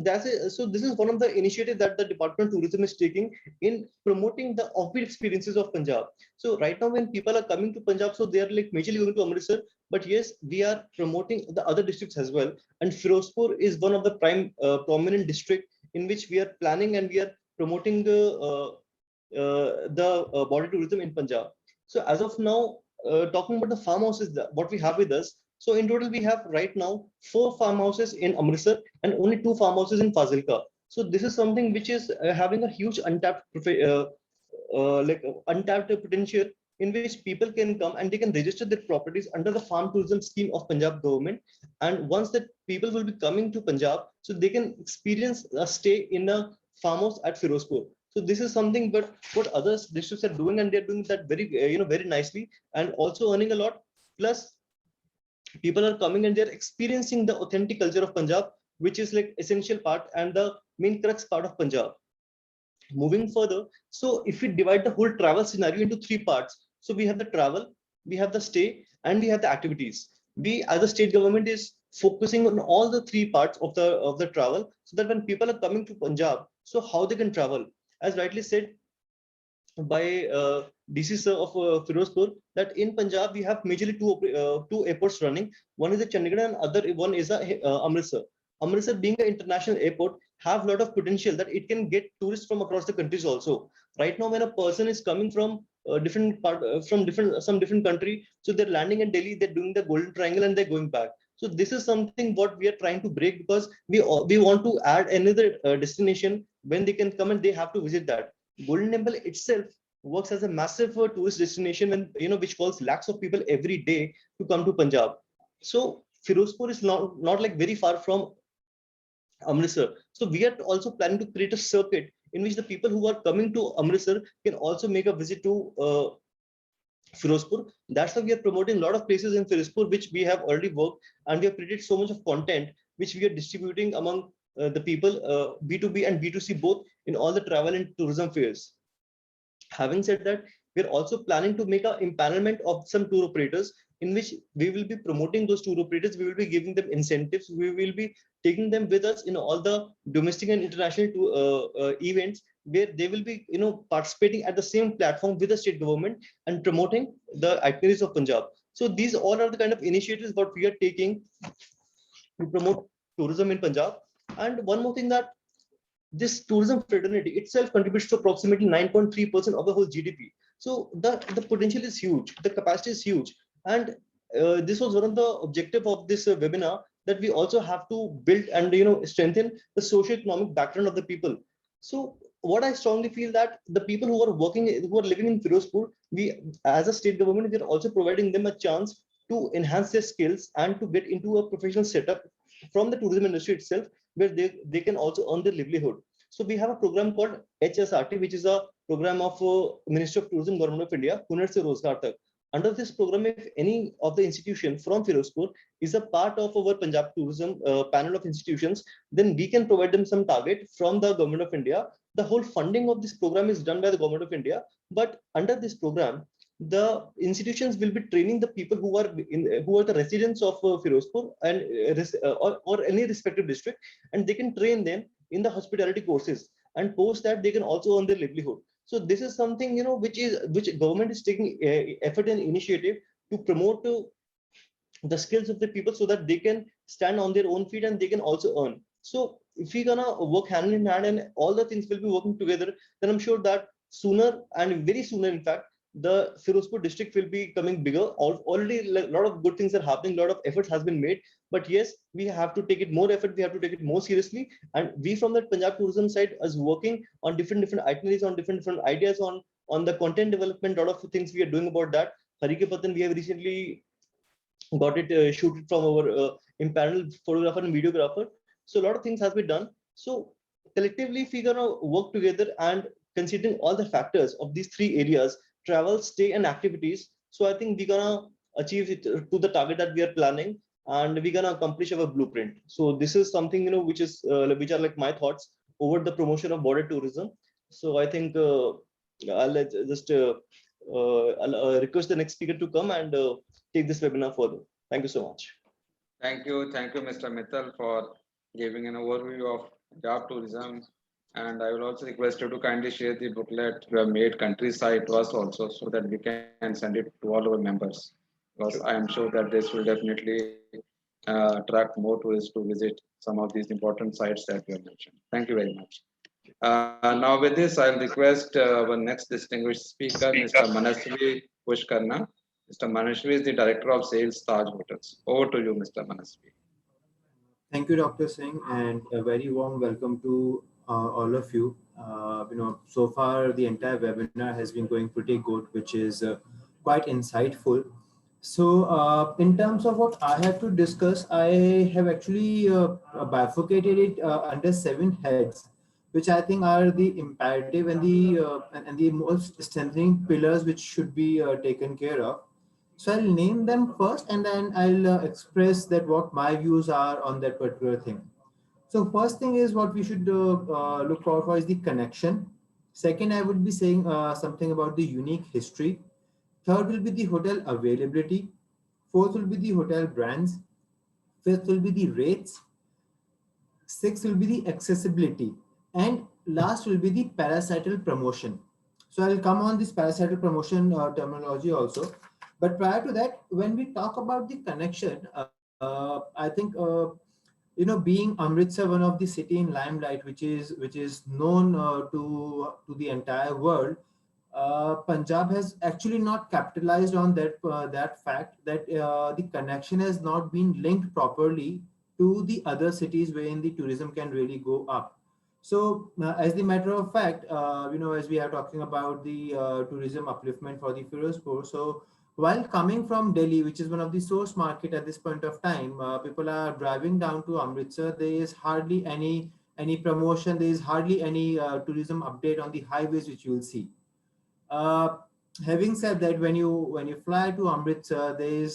so this is one of the initiatives that the Department of Tourism is taking in promoting the offbeat experiences of Punjab. So right now, when people are coming to Punjab, so they are like majorly going to Amritsar, but yes, we are promoting the other districts as well. And Firozpur is one of the prominent district in which we are planning and we are promoting the border tourism in Punjab. So as of now, talking about the farmhouses, what we have with us. So in total, we have right now 4 farmhouses in Amritsar and only 2 farmhouses in Fazilka. So this is something which is having a huge untapped potential, in which people can come and they can register their properties under the farm tourism scheme of Punjab government. And once that people will be coming to Punjab, so they can experience a stay in a farmhouse at Firozpur. So this is something, but what other districts are doing, and they're doing that very, very nicely, and also earning a lot. Plus, people are coming and they're experiencing the authentic culture of Punjab, which is like essential part and the main crux part of Punjab. Moving further, so if we divide the whole travel scenario into 3 parts, so we have the travel, we have the stay, and we have the activities. We, as a state government, is focusing on all the 3 parts of the travel, so that when people are coming to Punjab, so how they can travel, as rightly said by DC sir of Firozpur, that in Punjab we have majorly 2 airports running. One is the Chandigarh and other one is the Amritsar. Amritsar, being an international airport, have a lot of potential that it can get tourists from across the countries also. Right now, when a person is coming from different country, so they're landing in Delhi, they're doing the Golden Triangle and they're going back. So this is something what we are trying to break, because we want to add another destination when they can come and they have to visit that. Golden Temple itself works as a massive tourist destination, when which calls lakhs of people every day to come to Punjab. So Firozpur is not like very far from Amritsar. So we are also planning to create a circuit in which the people who are coming to Amritsar can also make a visit to Firozpur. That's why we are promoting a lot of places in Firozpur, which we have already worked, and we have created so much of content which we are distributing among the people, B2B and B2C both, in all the travel and tourism fairs. Having said that, we are also planning to make an empanelment of some tour operators, in which we will be promoting those tour operators. We will be giving them incentives. We will be taking them with us in all the domestic and international events, where they will be, participating at the same platform with the state government and promoting the itineraries of Punjab. So these all are the kind of initiatives what we are taking to promote tourism in Punjab. And one more thing, that this tourism fraternity itself contributes to approximately 9.3% of the whole GDP. So the potential is huge, the capacity is huge. And this was one of the objective of this webinar, that we also have to build and strengthen the socio-economic background of the people. So what I strongly feel, that the people who are working, who are living in Firozpur, we as a state government, we are also providing them a chance to enhance their skills and to get into a professional setup from the tourism industry itself, where they can also earn their livelihood. So we have a program called HSRT, which is a program of Ministry of Tourism, Government of India, Hunar Se Rozgar Tak. Under this program, if any of the institution from Firozpur is a part of our Punjab tourism panel of institutions, then we can provide them some target from the Government of India. The whole funding of this program is done by the Government of India, but under this program, the institutions will be training the people who are the residents of Firozpur and or any respective district, and they can train them in the hospitality courses, and post that they can also earn their livelihood. So this is something which government is taking effort and initiative to promote the skills of the people, so that they can stand on their own feet and they can also earn. So if we're gonna work hand in hand and all the things will be working together, then I'm sure that sooner, and very sooner in fact, the Firozpur district will be coming bigger. Already a lot of good things are happening, a lot of efforts has been made, but yes, we have to take it more effort, we have to take it more seriously. And we from the Punjab tourism side is working on different itineraries, on different ideas, on the content development. A lot of things we are doing about that. Harike Patan, we have recently got it shooted from our impaneled photographer and videographer. So a lot of things has been done. So collectively, if we're gonna work together and considering all the factors of these three areas, travel, stay, and activities, so I think we're gonna achieve it to the target that we are planning, and we're gonna accomplish our blueprint. So this is something which are like my thoughts over the promotion of border tourism. So I think I'll request the next speaker to come and take this webinar further. Thank you so much. Thank you, Mr. Mittal, for giving an overview of Punjab tourism. And I will also request you to kindly share the booklet you have made countryside to us also, so that we can send it to all our members. Because I am sure that this will definitely attract more tourists to visit some of these important sites that you have mentioned. Thank you very much. Now with this, I'll request our next distinguished speaker, Mr. Manasvi Pushkarna. Mr. Manasvi is the Director of Sales, Taj Hotels. Over to you, Mr. Manasvi. Thank you, Dr. Singh, and a very warm welcome to all of you. So far the entire webinar has been going pretty good, which is quite insightful. So in terms of what I have to discuss, I have actually bifurcated it under 7 heads, which I think are the imperative and the most strengthening pillars which should be taken care of. So I'll name them first, and then I'll express that what my views are on that particular thing. So first thing is what we should look forward for is the connection. Second, I would be saying something about the unique history. Third will be the hotel availability. Fourth will be the hotel brands. Fifth will be the rates. Sixth will be the accessibility. And last will be the parasitical promotion. So I'll come on this parasitical promotion terminology also. But prior to that, when we talk about the connection, I think being Amritsar, one of the city in limelight, which is known to the entire world, Punjab has actually not capitalized on that fact that the connection has not been linked properly to the other cities wherein the tourism can really go up. So as the matter of fact, as we are talking about the tourism upliftment for the Firozpur, so while coming from Delhi, which is one of the source market at this point of time, people are driving down to Amritsar. There is hardly any promotion. There is hardly any tourism update on the highways which you will see. having said that, when you fly to Amritsar, there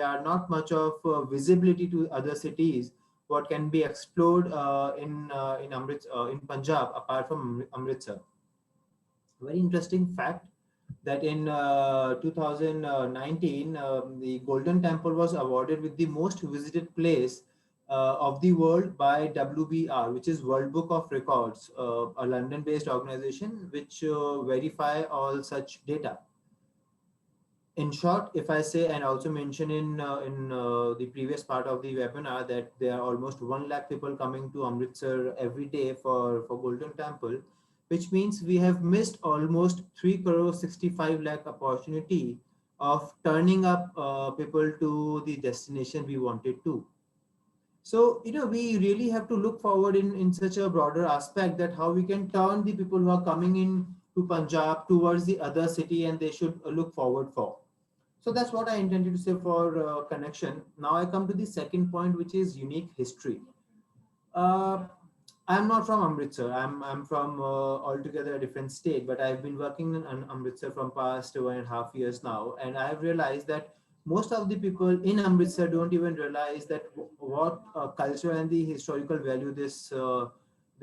are not much of visibility to other cities what can be explored in Amritsar, in Punjab, apart from Amritsar. Very interesting fact that in 2019, the Golden Temple was awarded with the most visited place of the world by WBR, which is World Book of Records, a London-based organization which verify all such data. In short, if I say, and also mention in the previous part of the webinar, that there are almost 1 lakh people coming to Amritsar every day for Golden Temple, which means we have missed almost 3 crore 65 lakh opportunity of turning up people to the destination we wanted to. So, we really have to look forward in such a broader aspect, that how we can turn the people who are coming in to Punjab towards the other city and they should look forward for. So that's what I intended to say for connection. Now I come to the second point, which is unique history. I'm not from Amritsar. I'm from altogether a different state, but I've been working in Amritsar from past 1.5 years now, and I've realized that most of the people in Amritsar don't even realize that what culture and the historical value this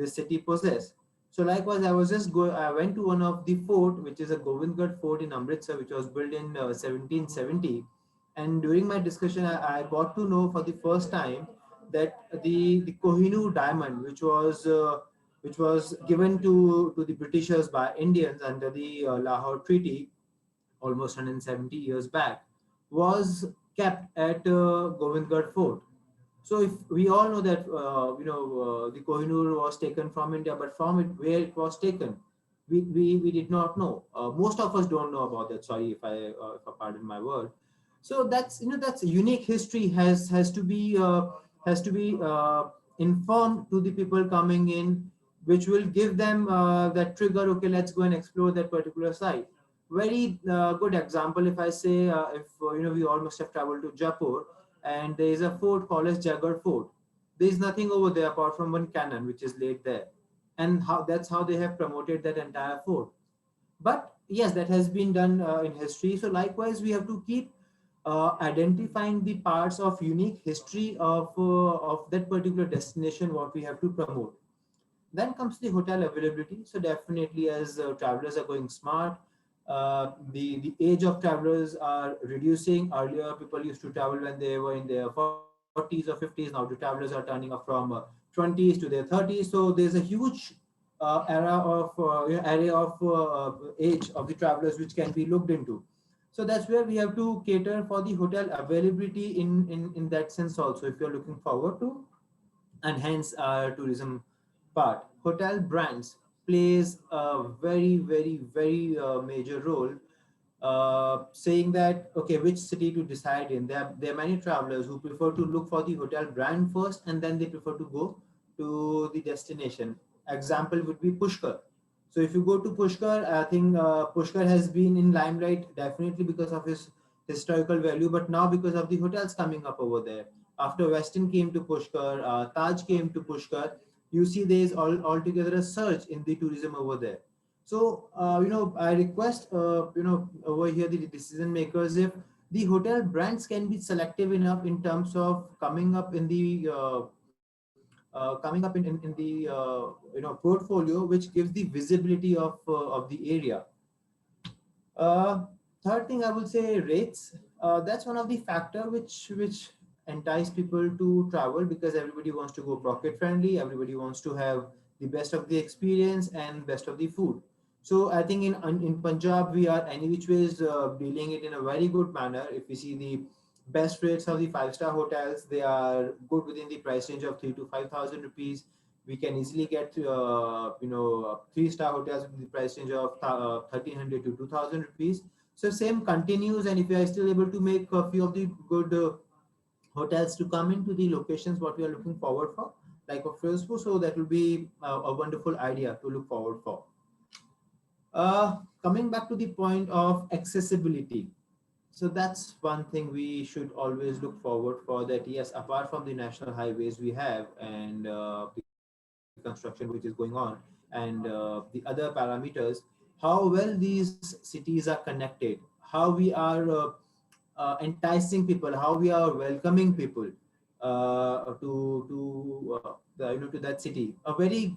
city possess. So likewise, I went to one of the fort, which is a Govindgarh Fort in Amritsar, which was built in 1770. And during my discussion, I got to know for the first time that the Kohinoor diamond, which was given to the Britishers by Indians under the Lahore Treaty, almost 170 years back, was kept at Govindgarh Fort. So if we all know that the Kohinoor was taken from India, but from where it was taken, we did not know. Most of us don't know about that. Sorry if I pardon my word. So that's unique history has to be informed to the people coming in, which will give them that trigger. Okay, let's go and explore that particular site. Very good example. If I say we all must have traveled to Jaipur, and there is a fort called as Jagar Fort. There is nothing over there apart from one cannon which is laid there, and that's how they have promoted that entire fort. But yes, that has been done in history. So likewise, we have to keep identifying the parts of unique history of that particular destination what we have to promote. Then comes the hotel availability. So definitely, as travelers are going smart, the age of travelers are reducing. Earlier, people used to travel when they were in their 40s or 50s. Now the travelers are turning up from 20s to their 30s. So there's a huge array of age of the travelers which can be looked into. So that's where we have to cater for the hotel availability in that sense also, if you're looking forward to enhance our tourism part. Hotel brands plays a very, very, very major role, saying that, okay, which city to decide in. There are many travelers who prefer to look for the hotel brand first, and then they prefer to go to the destination. Example would be Pushkar. So if you go to Pushkar, I think Pushkar has been in limelight definitely because of his historical value, but now because of the hotels coming up over there. After Westin came to Pushkar, Taj came to Pushkar, you see there is altogether a surge in the tourism over there. So, I request, over here the decision makers, if the hotel brands can be selective enough in terms of coming up in the portfolio, which gives the visibility of the area. Third thing I would say, rates. That's one of the factor which entice people to travel, because everybody wants to go pocket friendly. Everybody wants to have the best of the experience and best of the food. So I think in Punjab, we are any which ways dealing it in a very good manner. If we see the best rates of the 5-star hotels, they are good within the price range of 3,000 to 5,000 rupees. We can easily get 3-star hotels with the price range of 1,300 to 2,000 rupees. So same continues, and if we are still able to make a few of the good hotels to come into the locations what we are looking forward for, like of Firozpur, so that will be a wonderful idea to look forward for. Coming back to the point of accessibility. So that's one thing we should always look forward for, that yes, apart from the national highways we have and the construction which is going on and the other parameters, how well these cities are connected, how we are enticing people, how we are welcoming people to that city. A very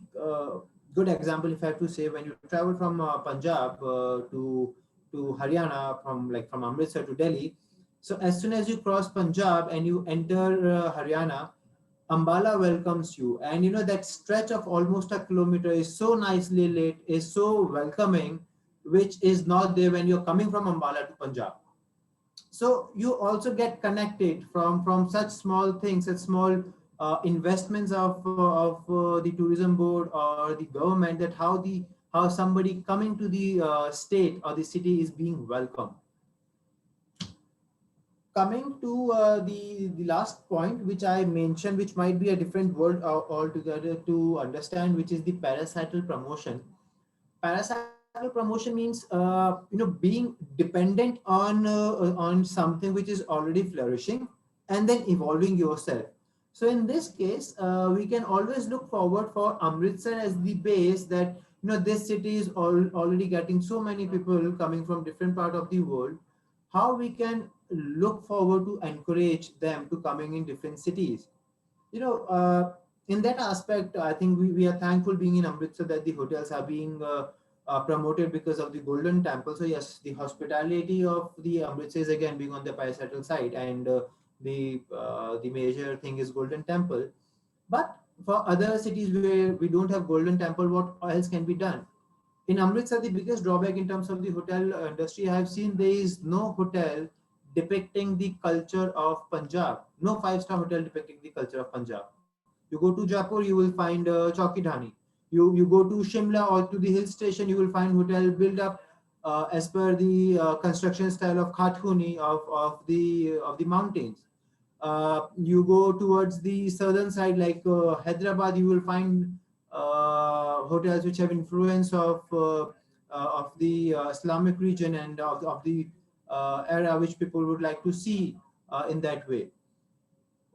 good example, if I have to say, when you travel from Punjab to Haryana, from Amritsar to Delhi. So as soon as you cross Punjab and you enter Haryana, Ambala welcomes you, and that stretch of almost a kilometer is so nicely lit, is so welcoming, which is not there when you're coming from Ambala to Punjab. So you also get connected from such small things, such small investments of the tourism board or the government, that how somebody coming to the state or the city is being welcomed. Coming to the last point, which I mentioned, which might be a different word altogether to understand, which is the parasitical promotion. Parasitical promotion means being dependent on something which is already flourishing and then evolving yourself. So in this case, we can always look forward for Amritsar as the base, that this city is already getting so many people coming from different part of the world. How we can look forward to encourage them to coming in different cities. In that aspect, I think we are thankful being in Amritsar that the hotels are being promoted because of the Golden Temple. So yes, the hospitality of the Amritsar is again being on the parasitical side, and the major thing is Golden Temple. But for other cities where we don't have Golden Temple, what else can be done? In Amritsar, the biggest drawback in terms of the hotel industry, I have seen there is no hotel depicting the culture of Punjab. No five-star hotel depicting the culture of Punjab. You go to Jaipur, you will find Chowki Dhani. You go to Shimla or to the hill station, you will find hotel built up as per the construction style of Khatkuni of the mountains. You go towards the southern side, like Hyderabad, you will find hotels which have influence of the Islamic region and of the era which people would like to see in that way.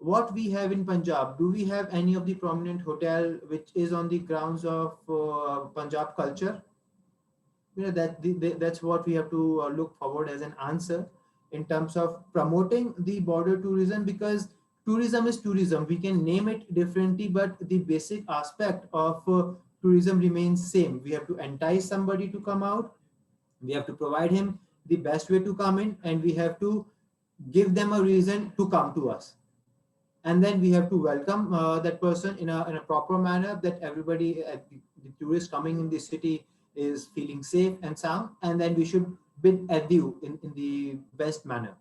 What we have in Punjab, do we have any of the prominent hotel which is on the grounds of Punjab culture? That's what we have to look forward as an answer in terms of promoting the border tourism, because tourism is tourism. We can name it differently, but the basic aspect of tourism remains same. We have to entice somebody to come out. We have to provide him the best way to come in, and we have to give them a reason to come to us. And then we have to welcome that person in a proper manner, that everybody, the tourist coming in the city, is feeling safe and sound, and then we should bid adieu in the best manner.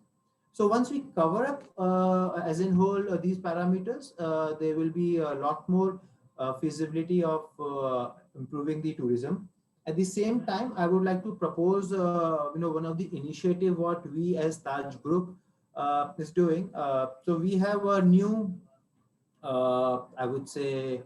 So once we cover up as in whole these parameters, there will be a lot more feasibility of improving the tourism. At the same time, I would like to propose one of the initiative what we as Taj Group is doing. So we have a new, I would say,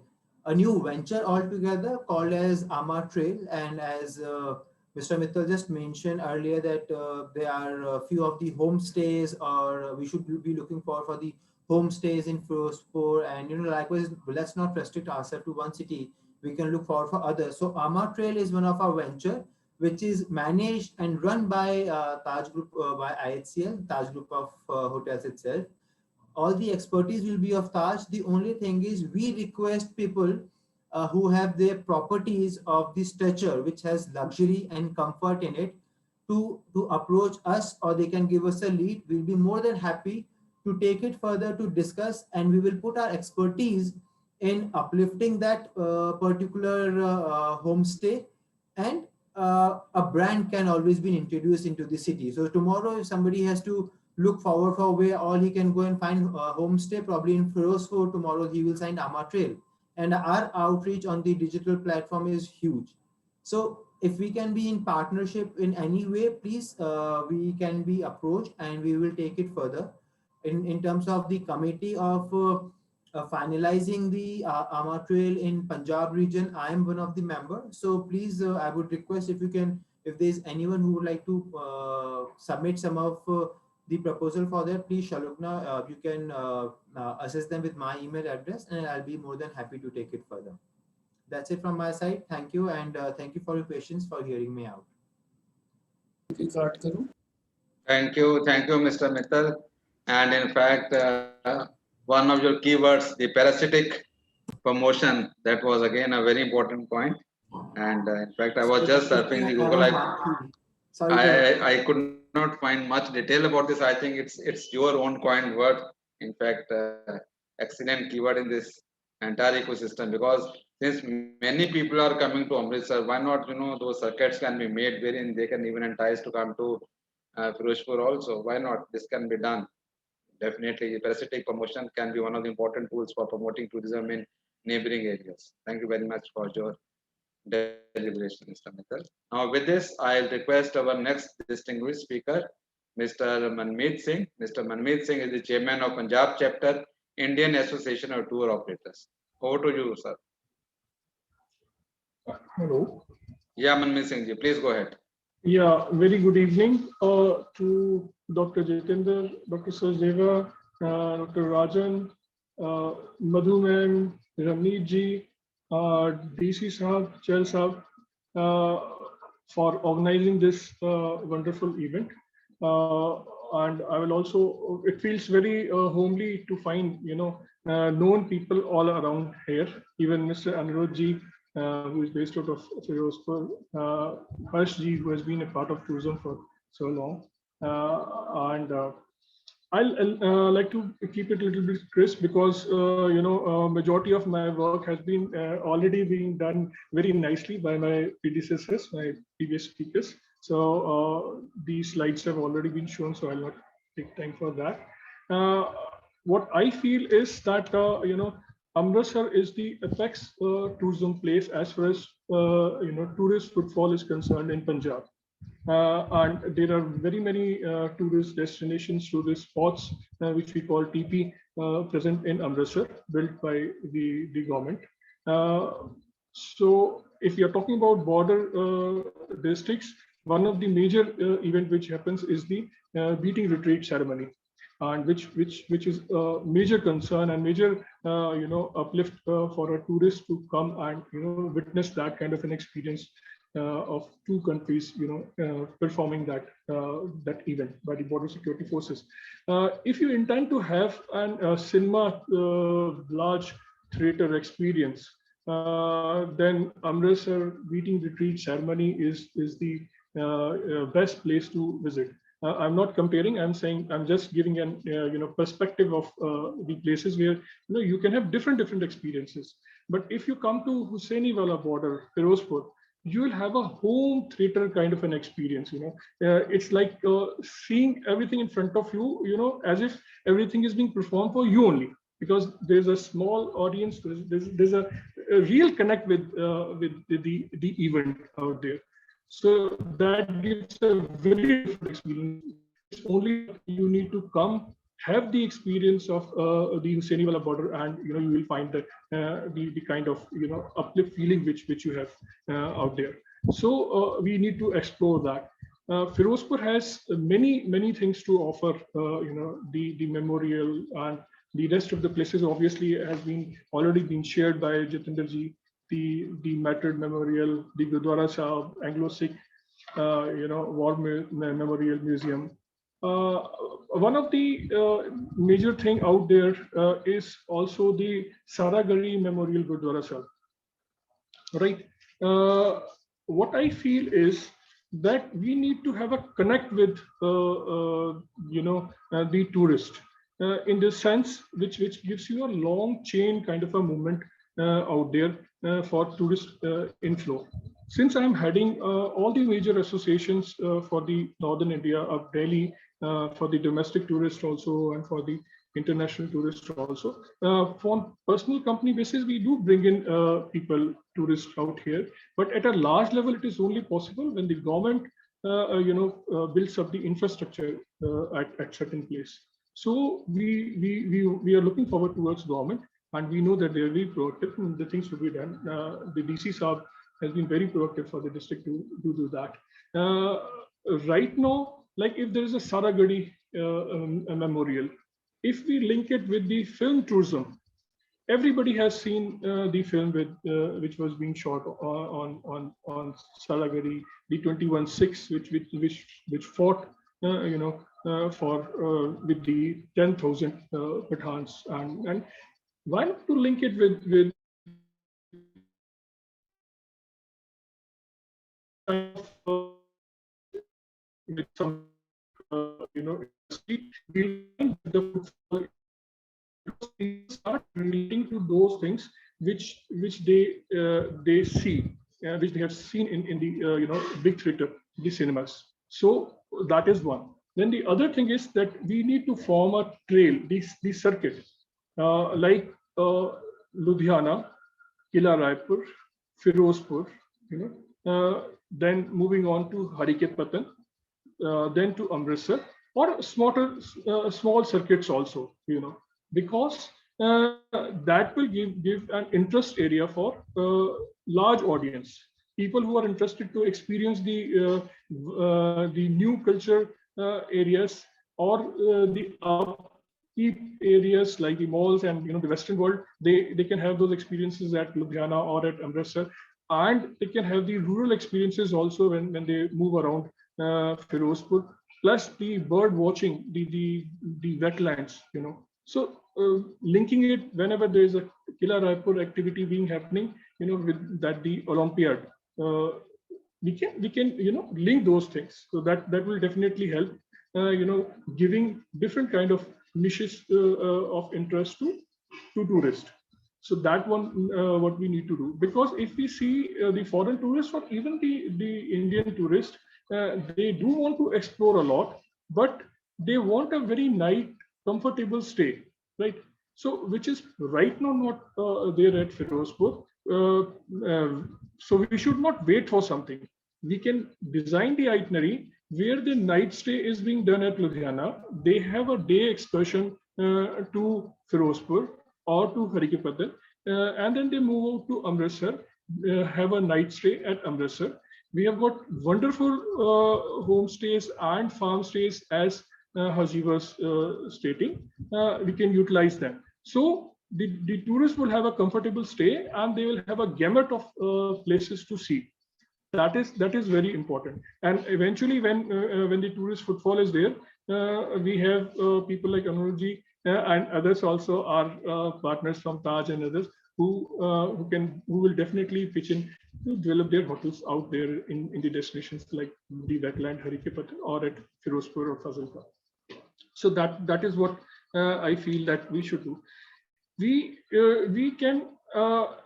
a new venture altogether called as Amar Trail. And as Mr. Mittal just mentioned earlier, that there are a few of the homestays, or we should be looking for the homestays in Firozpur. And likewise, let's not restrict ourselves to one city. We can look forward for others. So Amar Trail is one of our venture, which is managed and run by Taj Group, by IHCL, Taj Group of Hotels itself. All the expertise will be of Taj. The only thing is we request people who have their properties of the stature, which has luxury and comfort in it, to approach us, or they can give us a lead. We'll be more than happy to take it further to discuss, and we will put our expertise in uplifting that particular homestay, and a brand can always be introduced into the city. So tomorrow, if somebody has to look forward for where all he can go and find a homestay, probably in Firozpur, tomorrow he will find Amar Trail. And our outreach on the digital platform is huge. So if we can be in partnership in any way, please, we can be approached and we will take it further. In terms of the committee of finalizing the Amar Trail in Punjab region, I am one of the members. So please, I would request if you can, if there's anyone who would like to submit some of the proposal for that, please, Shalukna, you can assess them with my email address, and I'll be more than happy to take it further. That's it from my side. Thank you, and thank you for your patience for hearing me out. Thank you, Mr. Mittal. And in fact, one of your keywords, the parasitic promotion, that was again a very important point. And in fact, I was just surfing the Google. I could not find much detail about this. I think it's your own coined word. In fact, excellent keyword in this entire ecosystem, because since many people are coming to Amritsar, why not, those circuits can be made wherein they can even entice to come to Firozpur also. Why not? This can be done. Definitely, parasitic promotion can be one of the important tools for promoting tourism in neighboring areas. Thank you very much for your deliberation, Mr. Mittal. Now, with this, I'll request our next distinguished speaker, Mr. Manmeet Singh. Mr. Manmeet Singh is the chairman of Punjab chapter, Indian Association of Tour Operators. Over to you, sir. Hello. Yeah, Manmeet Singh ji, please go ahead. Yeah, very good evening to Dr. Jitendra, Dr. Sachdeva, Dr. Rajan, Madhu ma'am, Ramneet ji, DC Sahab, Chel Sahab, for organizing this wonderful event. And I will also, it feels very homely to find, known people all around here. Even Mr. Anirudh ji, who is based out of Firozpur, Harsh ji, who has been a part of tourism for so long. And I'll like to keep it a little bit crisp, because majority of my work has been already being done very nicely by my predecessors, my previous speakers. So these slides have already been shown, so I'll not take time for that. What I feel is that Amritsar is the apex tourism place as far as tourist footfall is concerned in Punjab. And there are very many tourist destinations, tourist spots, which we call TP, present in Amritsar, built by the government. So if you're talking about border districts, one of the major event which happens is the beating retreat ceremony, and which is a major concern and major uplift for a tourist to come and witness that kind of an experience of two countries performing that event by the border security forces. If you intend to have a cinema large theater experience, then Amritsar beating retreat ceremony is the best place to visit. I'm not comparing, I'm saying, I'm just giving an perspective of the places where you can have different experiences. But if you come to Hussainiwala border, Firozpur, you will have a home theater kind of an experience. It's like seeing everything in front of you, as if everything is being performed for you only, because there's a small audience, there's a real connect with the event out there. So that gives a very different experience. It's only you need to come, have the experience of the Hussainiwala border, and you will find that the kind of uplift feeling which you have out there. So we need to explore that. Firozpur has many things to offer. The memorial and the rest of the places obviously has already been shared by Jitendra ji. The Mattered Memorial, the Gurdwara Sahib, Anglo-Sikh, War Memorial Museum. One of the major thing out there is also the Saragari Memorial Gurdwara Sahib. Right. What I feel is that we need to have a connect with the tourist in the sense which gives you a long chain kind of a movement out there for tourist inflow. Since I'm heading all the major associations for the Northern India of Delhi, for the domestic tourists also and for the international tourists also, for personal company basis, we do bring in tourists out here. But at a large level, it is only possible when the government builds up the infrastructure at certain place. So we are looking forward towards government. And we know that they are very proactive and the things will be done. The DC Sahab has been very proactive for the district to do that. Right now, like if there is a Saragari memorial, if we link it with the film tourism, everybody has seen the film with which was being shot on Salagari, the 21-6, which fought for with the 10,000 Pathans, and why not to link it with some start relating to those things which they see, which they have seen in the big theater, the cinemas. So that is one. Then the other thing is that we need to form a trail, the circuit, like Ludhiana, Kila Raipur, Firozpur, then moving on to Harike Patan, then to Amritsar, or small circuits also, because that will give an interest area for large audience, people who are interested to experience the new culture areas, or the upkeep areas like the malls and the Western world. They can have those experiences at Ludhiana or at Amritsar, and they can have the rural experiences also when they move around Firozpur, plus the bird watching, the wetlands, So linking it whenever there is a Kila Raipur activity being happening, with that the Olympiad, we can link those things. So that will definitely help, giving different kind of niches of interest to tourists. So that one, what we need to do, because if we see the foreign tourists or even the Indian tourists, they do want to explore a lot, but they want a very nice, comfortable stay, right? So which is right now not there at Firozpur. So we should not wait for something. We can design the itinerary where the night stay is being done at Ludhiana. They have a day excursion to Firozpur or to Harike Patan, and then they move out to Amritsar, have a night stay at Amritsar. We have got wonderful homestays and farm stays, as Haji was stating. We can utilize them. So the tourists will have a comfortable stay, and they will have a gamut of places to see. That is very important. And eventually, when the tourist footfall is there, we have people like Anurji and others also, are partners from Taj and others, who will definitely pitch in to develop their hotels out there in the destinations like the wetland Harike Patan or at Firozpur or Fazilka. So that is what I feel that we should do. We can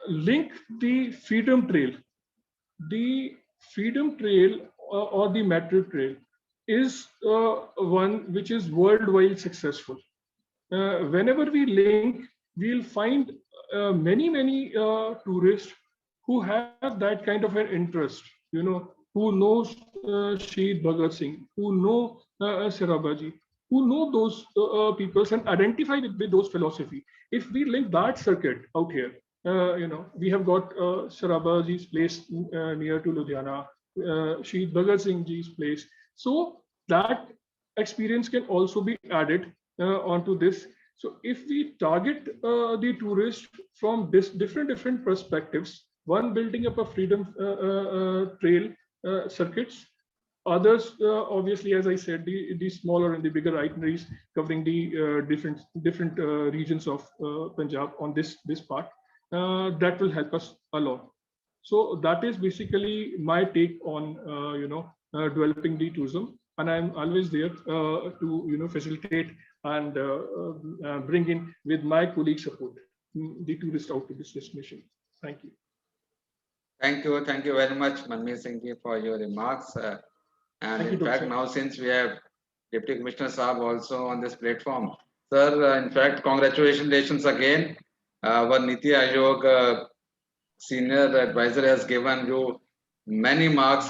link the Freedom Trail. The Freedom Trail or the Metro Trail is one which is worldwide successful. Whenever we link, we'll find many tourists who have that kind of an interest, who knows Shahid Bhagat Singh, who know Sarabaji, who know those peoples and identify with those philosophy. If we link that circuit out here, we have got Sarabaji's place near to Ludhiana, Shahid Bhagat Singh Ji's place. So that experience can also be added onto this. So if we target the tourists from this different perspectives, one building up a Freedom Trail circuits, others obviously, as I said, the smaller and the bigger itineraries covering the different regions of Punjab on this part, that will help us a lot. So that is basically my take on developing the tourism, and I'm always there to facilitate and bring in with my colleague support the tourists out to this destination. Thank you. Thank you very much, Manmeet Singh ji, for your remarks. And in fact, now since we have Deputy Commissioner Saab also on this platform, sir, in fact, congratulations again. Our Niti Aayog senior advisor has given you many marks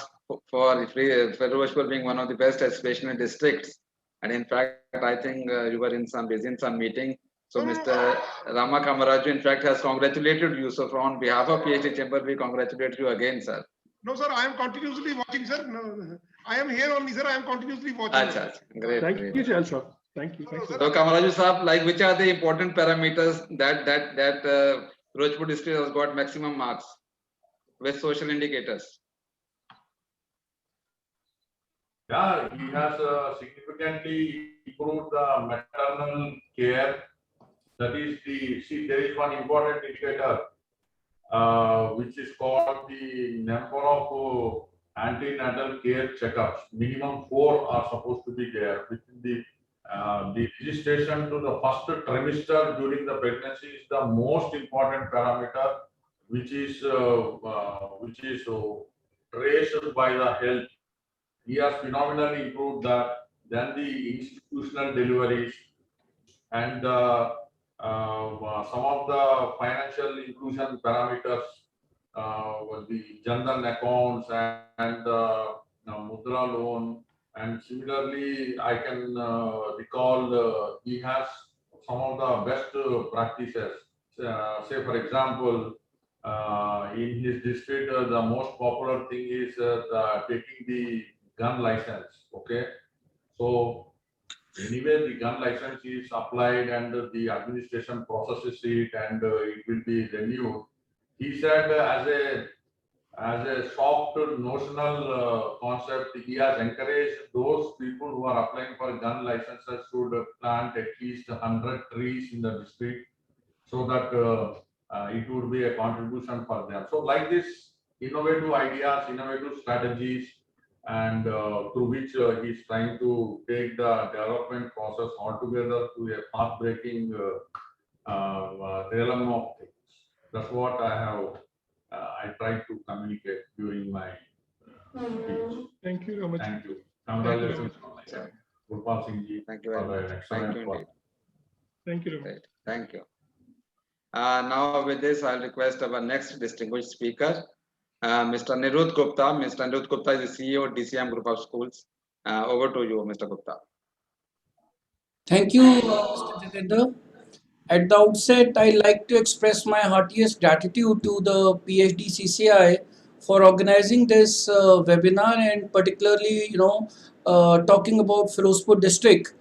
for Firozpur being one of the best aspirational districts. And in fact, I think you were busy in some meeting. So Mr. Rama Kamaraju, in fact, has congratulated you. So on behalf of PhD Chamber, we congratulate you again, sir. No, sir, I am continuously watching, sir. No, I am here only, sir. I am continuously watching. Great. Thank you, sir. Thank you. Thank you. So Kamaraju Saab, like which are the important parameters that Firozpur district has got maximum marks with social indicators? Yeah, he has significantly improved the maternal care. That is there is one important indicator, which is called the number of antenatal care checkups. Minimum 4 are supposed to be there. Within the registration to the first trimester during the pregnancy is the most important parameter, which is traced by the health. He has phenomenally improved that. Then the institutional deliveries and some of the financial inclusion parameters, the Jandan accounts and Mudra loan. And similarly, I can recall he has some of the best practices. Say, for example, in his district, the most popular thing is taking the gun license. Okay, so anyway, the gun license is applied and the administration processes it and it will be renewed. He said as a soft notional concept, he has encouraged those people who are applying for gun licenses should plant at least 100 trees in the district, so that it would be a contribution for them. So like this, innovative ideas, innovative strategies, and through which he is trying to take the development process altogether to a path-breaking realm of things. That's what I tried to communicate during my speech. Thank you very much. Thank you. Thank you very Congratulations, much. Gurpal Singh ji, Thank you very for much. an Thank excellent you work. indeed. Thank you very much. Great. Thank you. Now with this, I'll request our next distinguished speaker, Mr. Nirudh Gupta. Mr. Nirudh Gupta is the CEO of DCM Group of Schools. Over to you, Mr. Gupta. Thank you, Mr. Jitendra. At the outset, I'd like to express my heartiest gratitude to the PhD CCI for organizing this webinar, and particularly, talking about Firozpur district.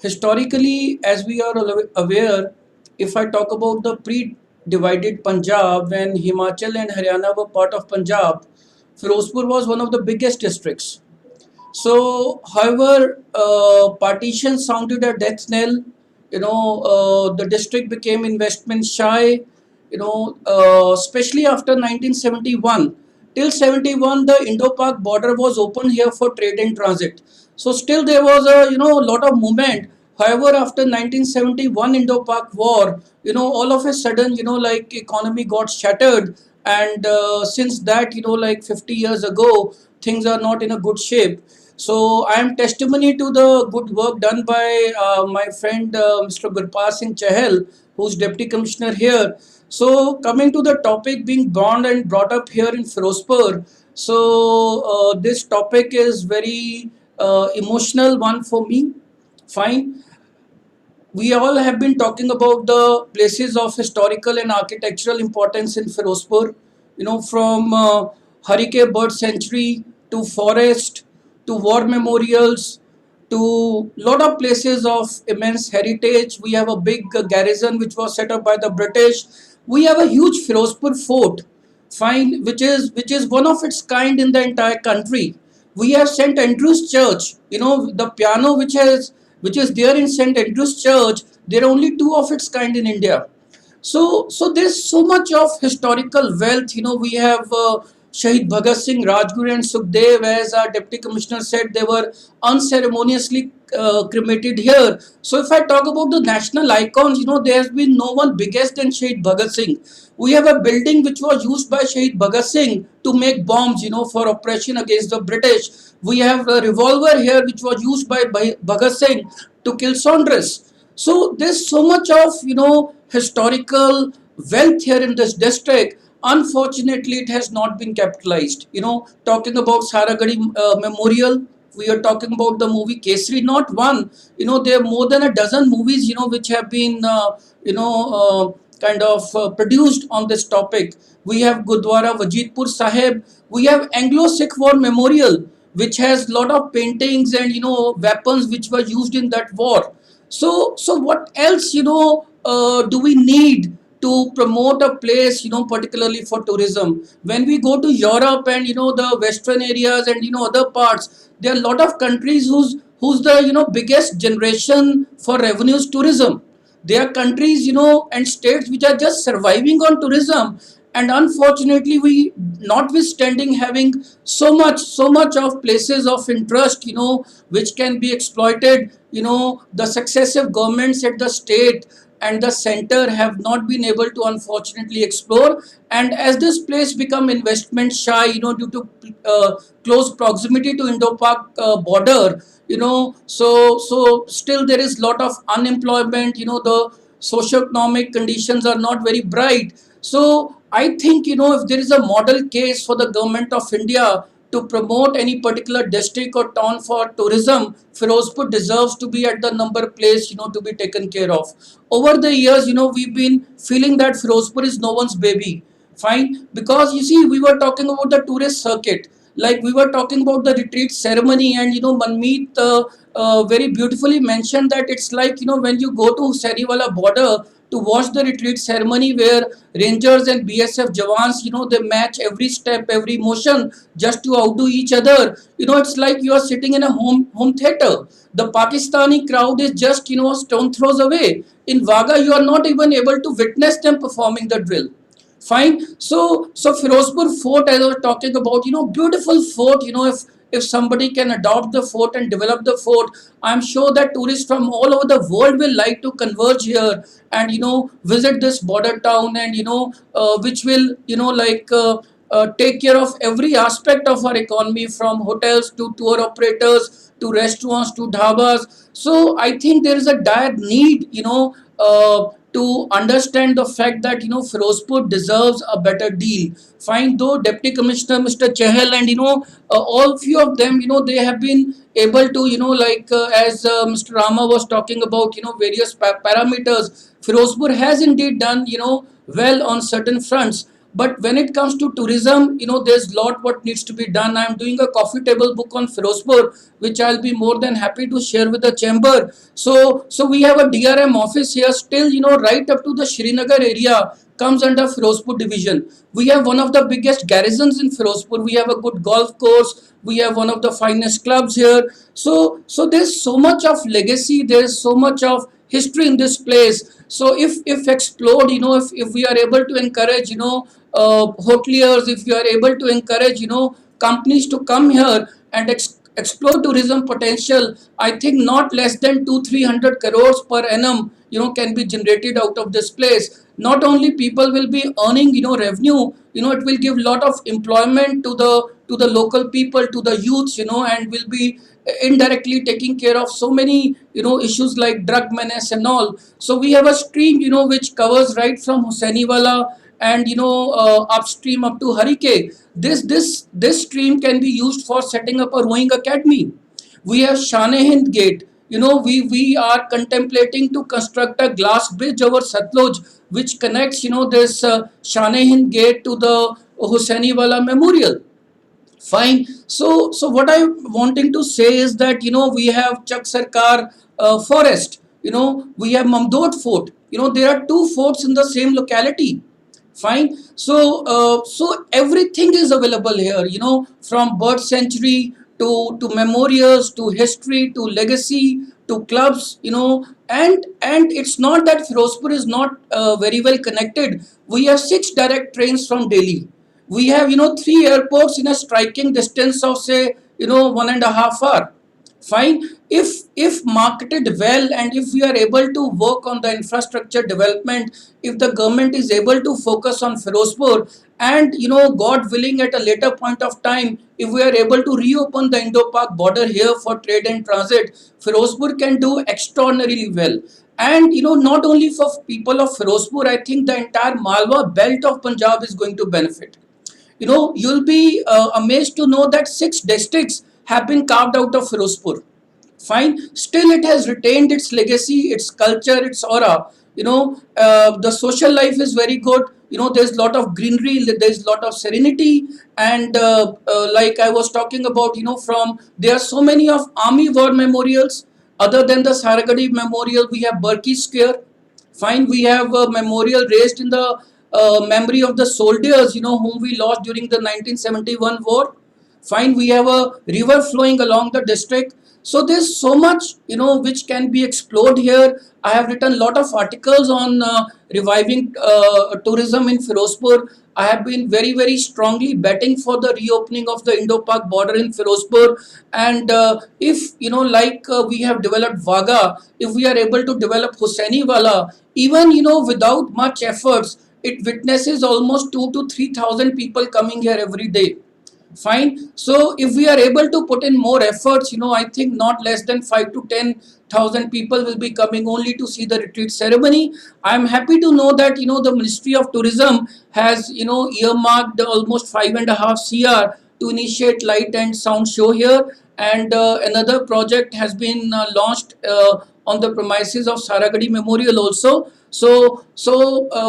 Historically, as we are aware, if I talk about the pre-divided Punjab, when Himachal and Haryana were part of Punjab, Firozpur was one of the biggest districts. So, however, partition sounded a death knell. The district became investment shy. Especially after 1971. Till 71, the Indo-Pak border was open here for trade and transit. So still there was a lot of movement. However, after 1971 Indo-Pak war, all of a sudden, economy got shattered, and since that, 50 years ago, things are not in a good shape. So I am testimony to the good work done by my friend Mr. Gurpal Singh Chahal, who's Deputy Commissioner here. So coming to the topic being born and brought up here in Firozpur, so this topic is very emotional one for me. Fine. We all have been talking about the places of historical and architectural importance in Firozpur, from Harike Bird Sanctuary to forest to war memorials to lot of places of immense heritage. We have a big garrison which was set up by the British. We have a huge Firozpur fort, fine, which is one of its kind in the entire country. We have St. Andrew's Church, the piano which is there in St. Andrew's Church. There are only 2 of its kind in India. So there's so much of historical wealth. We have Shahid Bhagat Singh, Rajguru and Sukhdev, as our Deputy Commissioner said, they were unceremoniously cremated here. So if I talk about the national icons, there has been no one biggest than Shahid Bhagat Singh. We have a building which was used by Shahid Bhagat Singh to make bombs, for oppression against the British. We have a revolver here which was used by Bhagat Singh to kill Saunders. So there's so much of, historical wealth here in this district. Unfortunately, it has not been capitalized. Talking about Saragadi Memorial, we are talking about the movie Kesari, not one. There are more than a dozen movies, which have been, produced on this topic. We have Gurdwara Wajidpur Sahib. We have Anglo-Sikh War Memorial, which has lot of paintings and, weapons which were used in that war. So what else, do we need to promote a place, particularly for tourism? When we go to Europe and, the Western areas and, other parts, there are a lot of countries who's the, biggest generation for revenues tourism. There are countries, and states which are just surviving on tourism. And unfortunately, we, notwithstanding having so much of places of interest, which can be exploited, the successive governments at the state and the center have not been able to unfortunately explore. And as this place become investment shy, due to close proximity to Indo-Pak border, so still there is lot of unemployment, the socioeconomic conditions are not very bright. So I think, if there is a model case for the government of India to promote any particular district or town for tourism, Firozpur deserves to be at the number place, to be taken care of. Over the years, we've been feeling that Firozpur is no one's baby. Fine, because you see, we were talking about the tourist circuit, like we were talking about the retreat ceremony, and Manmeet very beautifully mentioned that it's like, when you go to Sariwala border to watch the retreat ceremony, where Rangers and BSF Jawans, they match every step, every motion just to outdo each other. It's like you are sitting in a home theater. The Pakistani crowd is just, a stone throws away. In Vaga, you are not even able to witness them performing the drill. Fine. So Firozpur Fort, as I was talking about, beautiful fort. If somebody can adopt the fort and develop the fort, I'm sure that tourists from all over the world will like to converge here and visit this border town, and which will take care of every aspect of our economy, from hotels to tour operators to restaurants to dhabas. So I think there is a dire need, to understand the fact that Firozpur deserves a better deal. Fine, though Deputy Commissioner Mr. Chahal and all few of them, they have been able to as Mr. Rama was talking about, various parameters. Firozpur has indeed done well on certain fronts. But when it comes to tourism, there's lot what needs to be done. I'm doing a coffee table book on Firozpur, which I'll be more than happy to share with the chamber. So we have a DRM office here still, right up to the Srinagar area comes under Firozpur division. We have one of the biggest garrisons in Firozpur. We have a good golf course. We have one of the finest clubs here. So there's so much of legacy. There's so much of history in this place. So if explored, if we are able to encourage, hoteliers, if we are able to encourage, companies to come here and explore tourism potential, I think not less than 200-300 crores per annum, can be generated out of this place. Not only people will be earning, revenue, it will give lot of employment to the local people, to the youths, and will be indirectly taking care of so many issues like drug menace and all. So we have a stream which covers right from Hussainiwala and upstream up to Harike. This stream can be used for setting up a rowing academy. We have Shane-e-Hind Gate. We are contemplating to construct a glass bridge over Satluj, which connects this Shane-e-Hind Gate to the Hussainiwala Memorial. Fine. So what I'm wanting to say is that we have Chak Sarkar forest. We have Mamdod Fort. There are two forts in the same locality. Fine. So everything is available here. From bird sanctuary to memorials to history to legacy to clubs. And it's not that Firozpur is not very well connected. We have 6 direct trains from Delhi. We have 3 airports in a striking distance of say 1.5 hours. Fine. If marketed well, and if we are able to work on the infrastructure development, if the government is able to focus on Firozpur, and God willing, at a later point of time, if we are able to reopen the Indo-Pak border here for trade and transit, Firozpur can do extraordinarily well. And not only for people of Firozpur, I think the entire Malwa belt of Punjab is going to benefit. You'll be amazed to know that 6 districts have been carved out of Firozpur. Fine. Still, it has retained its legacy, its culture, its aura. The social life is very good. There's a lot of greenery, there's a lot of serenity, and like I was talking about, there are so many of army war memorials. Other than the Saragadi Memorial, we have Berkey Square. Fine, we have a memorial raised in the memory of the soldiers, whom we lost during the 1971 war. Fine, we have a river flowing along the district. So there's so much, which can be explored here. I have written a lot of articles on reviving tourism in Firozpur. I have been very, very strongly betting for the reopening of the Indo-Pak border in Firozpur. And if, we have developed Vaga, if we are able to develop Hussainiwala, even, without much efforts, it witnesses almost 2,000 to 3,000 people coming here every day. Fine. So if we are able to put in more efforts, I think not less than 5,000 to 10,000 people will be coming only to see the retreat ceremony. I am happy to know that, the Ministry of Tourism has, earmarked almost 5.5 crore to initiate light and sound show here. And another project has been launched on the premises of Saragadi Memorial also. So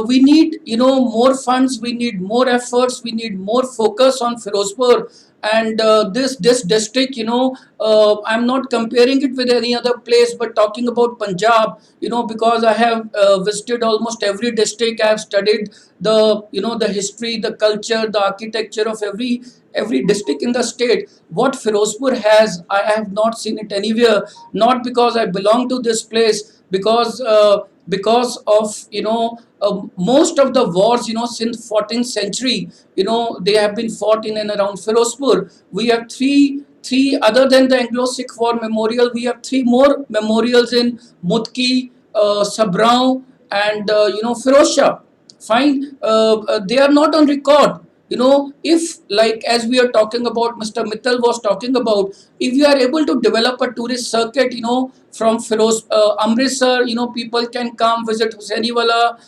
we need, more funds, we need more efforts, we need more focus on Firozpur. And this district, I'm not comparing it with any other place, but talking about Punjab, because I have visited almost every district. I have studied the history, the culture, the architecture of every district in the state. What Firozpur has, I have not seen it anywhere. Not because I belong to this place, because of most of the wars since 14th century, they have been fought in and around Firozpur. We have three other than the Anglo-Sikh War Memorial, we have 3 more memorials in Mudki, Sabraon, and Firozshah. Fine, they are not on record. If, like as we are talking about, Mr. Mittal was talking about, if we are able to develop a tourist circuit, from Amritsar, people can come visit Hussainiwala,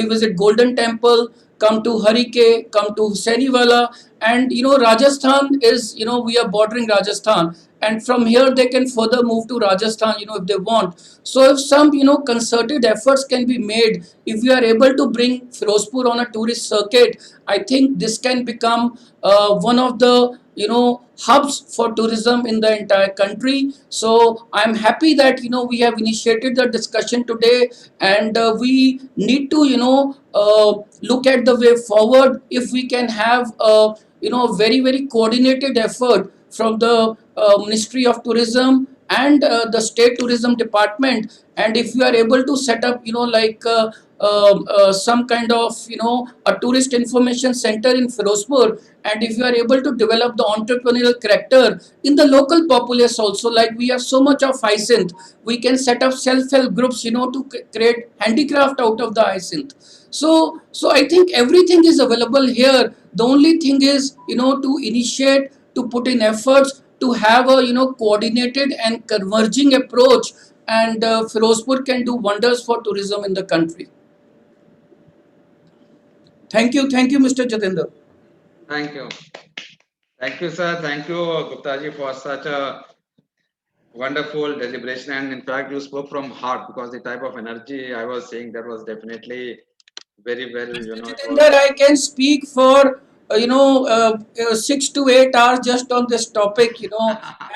visit Golden Temple, come to Harike, come to Hussainiwala, and Rajasthan is, we are bordering Rajasthan, and from here they can further move to Rajasthan, if they want. So if some, concerted efforts can be made, if we are able to bring Firozpur on a tourist circuit, I think this can become one of the, hubs for tourism in the entire country. So I'm happy that, we have initiated the discussion today, and we need to, look at the way forward. If we can have very, very coordinated effort from the Ministry of Tourism and the State Tourism Department, and if we are able to set up, some kind of, a tourist information center in Firozpur, and if you are able to develop the entrepreneurial character in the local populace also, like we have so much of hyacinth, we can set up self-help groups, to create handicraft out of the hyacinth. So I think everything is available here. The only thing is, to initiate, to put in efforts, to have a, coordinated and converging approach, and Firozpur can do wonders for tourism in the country. Thank you, Mr. Jatendra. Thank you. Thank you, sir. Thank you, Gupta ji, for such a wonderful deliberation. And in fact, you spoke from heart, because the type of energy I was saying, that was definitely very well, Jatendra, I can speak for 6 to 8 hours just on this topic,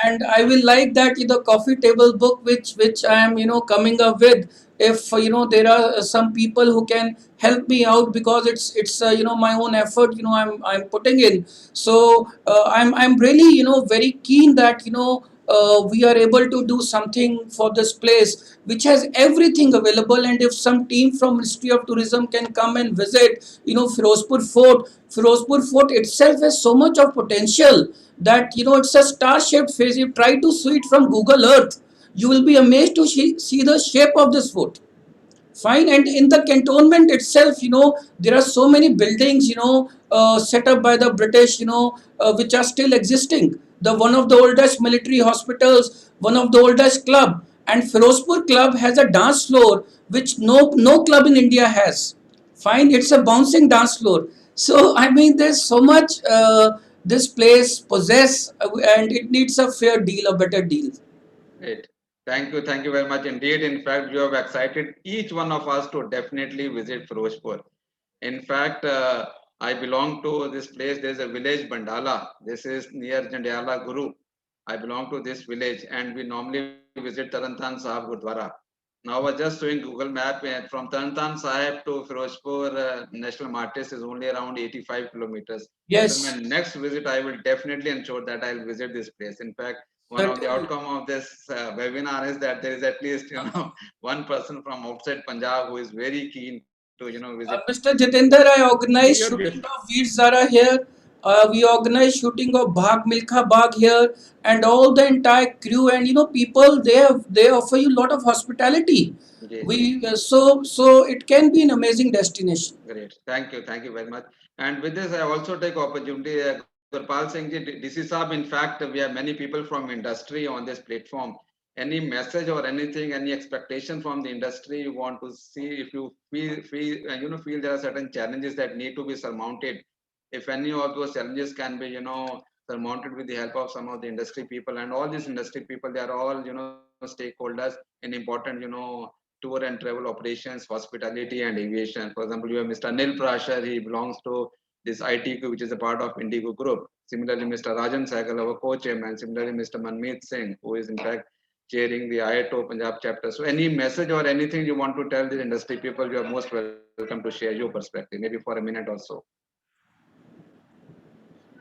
and I will like that the coffee table book which I am coming up with. If there are some people who can help me out, because it's my own effort I'm putting in. So I'm really very keen that we are able to do something for this place which has everything available. And if some team from Ministry of Tourism can come and visit Firozpur Fort itself has so much of potential that it's a star-shaped face. You try to see it from Google Earth, you will be amazed to see the shape of this fort. Fine. And in the cantonment itself, there are so many buildings, set up by the British, which are still existing. One of the oldest military hospitals, one of the oldest club, and Firozpur Club has a dance floor which no club in India has. Fine. It's a bouncing dance floor. So I mean, there's so much this place possess, and it needs a fair deal, a better deal. Great. Thank you very much indeed. In fact, you have excited each one of us to definitely visit Firozpur. In fact, I belong to this place. There's a village, Bandala. This is near Jandiala Guru. I belong to this village, and we normally visit Tarantan Sahib Gurdwara. Now I was just doing Google Map, and from Tarantan Sahib to Firozpur National Martis is only around 85 kilometers. So Yes, my next visit, I will definitely ensure that I'll visit this place. In fact, one of the certainly. outcome of this webinar is that there is at least one person from outside Punjab who is very keen to visit. Mr. Jitendra, I organized We are shooting getting- of Veer Zara here. We organized shooting of Bhag Milkha Bagh here, and all the entire crew and people they offer you a lot of hospitality. Yes, We so it can be an amazing destination. great. Thank you very much. And with this, I also take opportunity. Gurpal Singh ji, DC Saab, in fact, we have many people from industry on this platform. Any message or anything, any expectation from the industry you want to see? If you feel there are certain challenges that need to be surmounted, if any of those challenges can be surmounted with the help of some of the industry people, and all these industry people, they are all stakeholders in important tour and travel operations, hospitality and aviation. For example, you have Mr. Anil Prashar, he belongs to this ITQ, which is a part of Indigo Group. Similarly, Mr. Rajan Sehgal, our co-chairman. Similarly, Mr. Manmeet Singh, who is in fact chairing the IATO Punjab chapter. So any message or anything you want to tell the industry people, you are most welcome to share your perspective, maybe for a minute or so.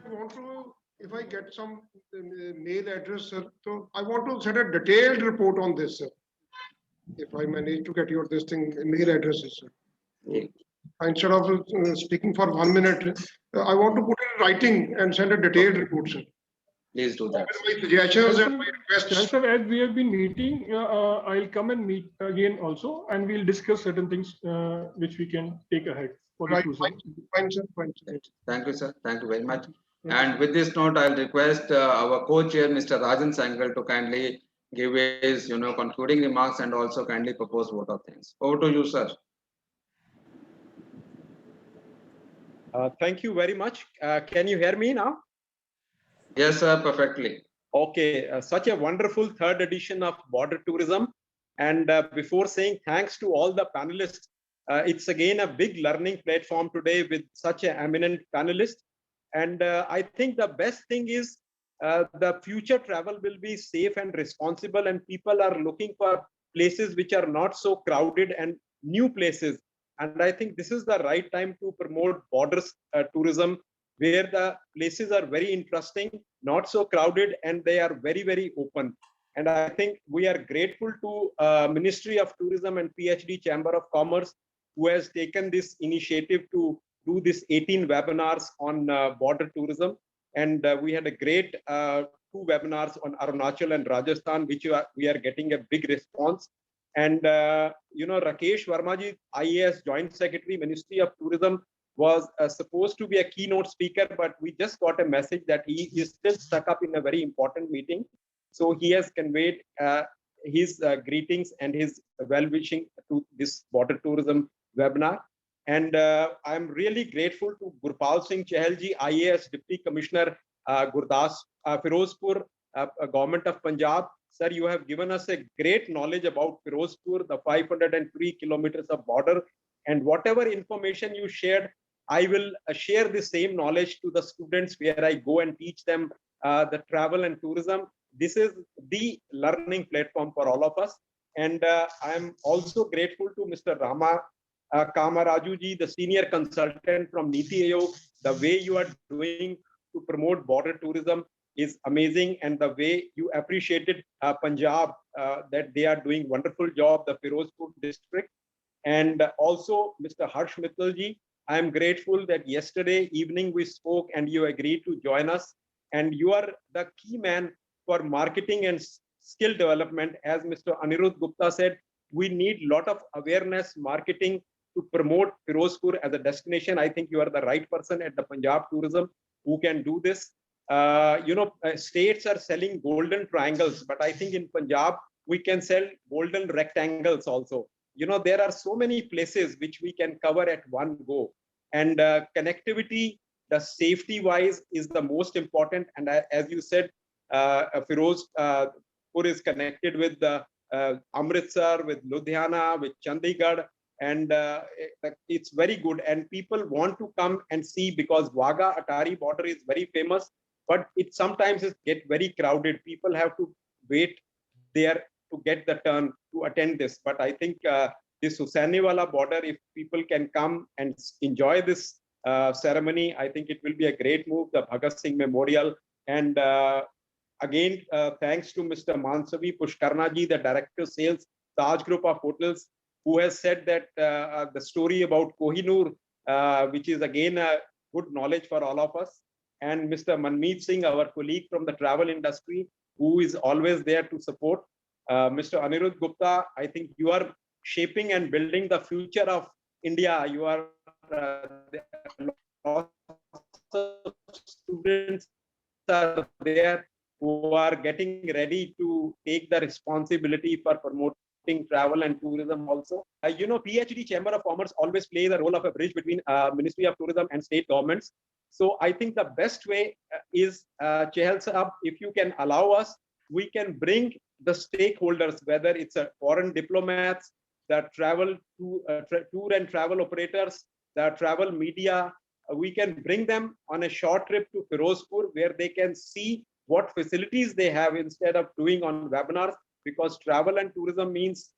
I want to, if I get some mail address, sir, so I want to send a detailed report on this, sir. If I manage to get your this thing, mail addresses, sir. Okay. Instead of speaking for 1 minute, I want to put in writing and send a detailed report, sir. Please do that. My suggestions and my requests. Chancellor, as we have been meeting, I'll come and meet again also, and we'll discuss certain things which we can take ahead for the Right, cruiser. fine, sir, fine, sir. Thank you, sir. Thank you very much. And with this note, I'll request our co-chair, Mr. Rajan Sehgal, to kindly give his, concluding remarks and also kindly propose vote of thanks. Over to you, sir. Thank you very much. Can you hear me now? Yes, sir, perfectly. Okay, such a wonderful third edition of Border Tourism. And before saying thanks to all the panelists, it's again a big learning platform today with such an eminent panelist. And I think the best thing is the future travel will be safe and responsible, and people are looking for places which are not so crowded and new places. And I think this is the right time to promote borders tourism, where the places are very interesting, not so crowded, and they are very, very open. And I think we are grateful to Ministry of Tourism and PhD Chamber of Commerce, who has taken this initiative to do this 18 webinars on border tourism. And we had a great 2 webinars on Arunachal and Rajasthan, which we are getting a big response. And, Rakesh Verma ji, IAS Joint Secretary, Ministry of Tourism, was supposed to be a keynote speaker, but we just got a message that he is still stuck up in a very important meeting. So he has conveyed his greetings and his well-wishing to this border tourism webinar. And I'm really grateful to Gurpal Singh Chahal ji, IAS Deputy Commissioner, Firozpur, Government of Punjab. Sir, you have given us a great knowledge about Firozpur, the 503 kilometers of border, and whatever information you shared, I will share the same knowledge to the students where I go and teach them the travel and tourism. This is the learning platform for all of us. And I am also grateful to Mr. Rama Kamaraju ji, the senior consultant from Niti Aayog. The way you are doing to promote border tourism is amazing, and the way you appreciated Punjab, that they are doing wonderful job, the Firozpur district. And also Mr. Harsh Mittal ji, I am grateful that yesterday evening we spoke and you agreed to join us, and you are the key man for marketing and skill development. As Mr. Anirudh Gupta said, we need a lot of awareness marketing to promote Firozpur as a destination. I think you are the right person at the Punjab Tourism who can do this. States are selling golden triangles, but I think in Punjab, we can sell golden rectangles also. There are so many places which we can cover at one go. And connectivity, the safety wise, is the most important. And as you said, Firozpur is connected with Amritsar, with Ludhiana, with Chandigarh. And it's very good. And people want to come and see, because Wagah-Atari border is very famous, but it sometimes get very crowded. People have to wait there to get the turn to attend this. But I think this Husainiwala border, if people can come and enjoy this ceremony, I think it will be a great move, the Bhagat Singh Memorial. And again, thanks to Mr. Mansavi Pushkarna ji, the Director Sales, Taj Group of Hotels, who has said that the story about Kohinoor, which is again a good knowledge for all of us. And Mr. Manmeet Singh, our colleague from the travel industry, who is always there to support. Mr. Anirudh Gupta, I think you are shaping and building the future of India. You are lots of students are there who are getting ready to take the responsibility for promoting travel and tourism also. PhD Chamber of Commerce always play the role of a bridge between Ministry of Tourism and state governments. So I think the best way is, Chahal Sahab, if you can allow us, we can bring the stakeholders, whether it's a foreign diplomats, the travel tour and travel operators, the travel media, we can bring them on a short trip to Firozpur where they can see what facilities they have instead of doing on webinars, because travel and tourism means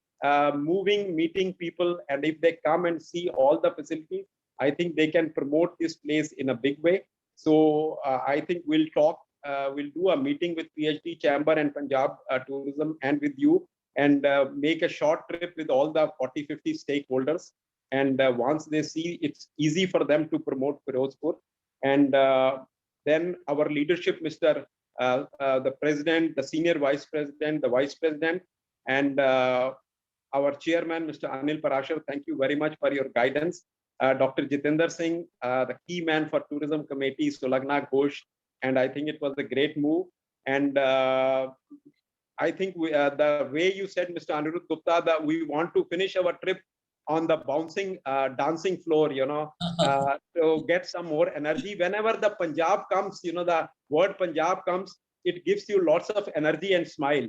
moving, meeting people. And if they come and see all the facilities, I think they can promote this place in a big way. So I think we'll talk, we'll do a meeting with PhD Chamber and Punjab Tourism and with you, and make a short trip with all the 40-50 stakeholders. And once they see, it's easy for them to promote Firozpur. And then our leadership, Mr. The President, the Senior Vice President, the Vice President, and our Chairman, Mr. Anil Parashar, thank you very much for your guidance. Dr. Jitendra Singh, the key man for Tourism Committee, Sulagna Ghosh, and I think it was a great move. And I think the way you said, Mr. Anirudh Gupta, that we want to finish our trip on the bouncing, dancing floor, to get some more energy. Whenever the Punjab comes, the word Punjab comes, it gives you lots of energy and smile.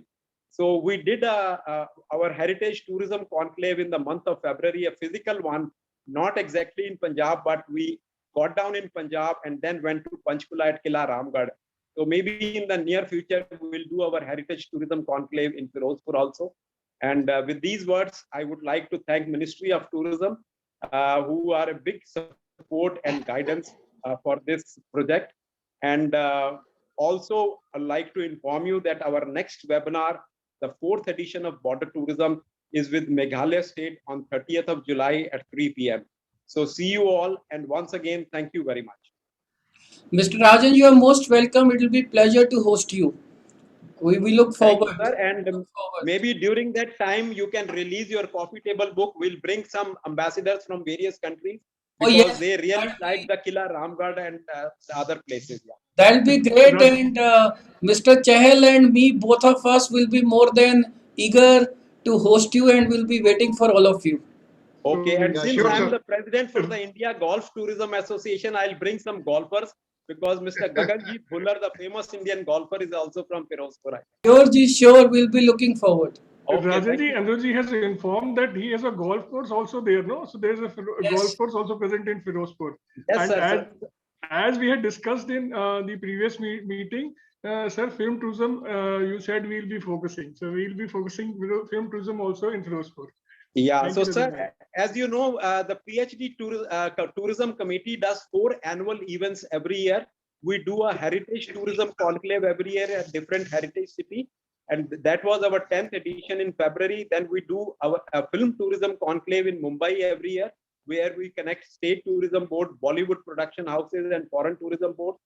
So we did our Heritage Tourism Conclave in the month of February, a physical one, not exactly in Punjab, but we got down in Punjab and then went to Panchkula at Kila Ramgarh. So maybe in the near future, we will do our Heritage Tourism Conclave in Firozpur also. And with these words, I would like to thank Ministry of Tourism, who are a big support and guidance for this project. And also, I'd like to inform you that our next webinar, the 4th edition of Border Tourism, is with Meghalaya State on 30th of July at 3 p.m. So see you all. And once again, thank you very much. Mr. Rajan, you are most welcome. It will be a pleasure to host you. We look forward. Thank you, sir. And maybe during that time, you can release your coffee table book. We'll bring some ambassadors from various countries, because they really like the Kila Ramgarh and the other places. Yeah. That'll be great. And Mr. Chahal and me, both of us will be more than eager to host you, and we'll be waiting for all of you. Okay. And since sure, I'm sir. the president for the India Golf Tourism Association, I'll bring some golfers, because Mr. Gaganjeet Bhullar, the famous Indian golfer, is also from Firozpur. Sure, we'll be looking forward. Okay, Rajanji, Anirudhji has informed that he has a golf course also there, no? So there's a golf course also present in Firozpur. Yes, and as we had discussed in the previous meeting, sir, film tourism, you said we'll be focusing. So we'll be focusing film tourism also in Firozpur. Yeah, so sir, as you know, the PhD Tourism Committee does 4 annual events every year. We do a Heritage Tourism Conclave every year at different heritage city. And that was our 10th edition in February. Then we do our Film Tourism Conclave in Mumbai every year, where we connect State Tourism Board, Bollywood production houses, and foreign tourism boards.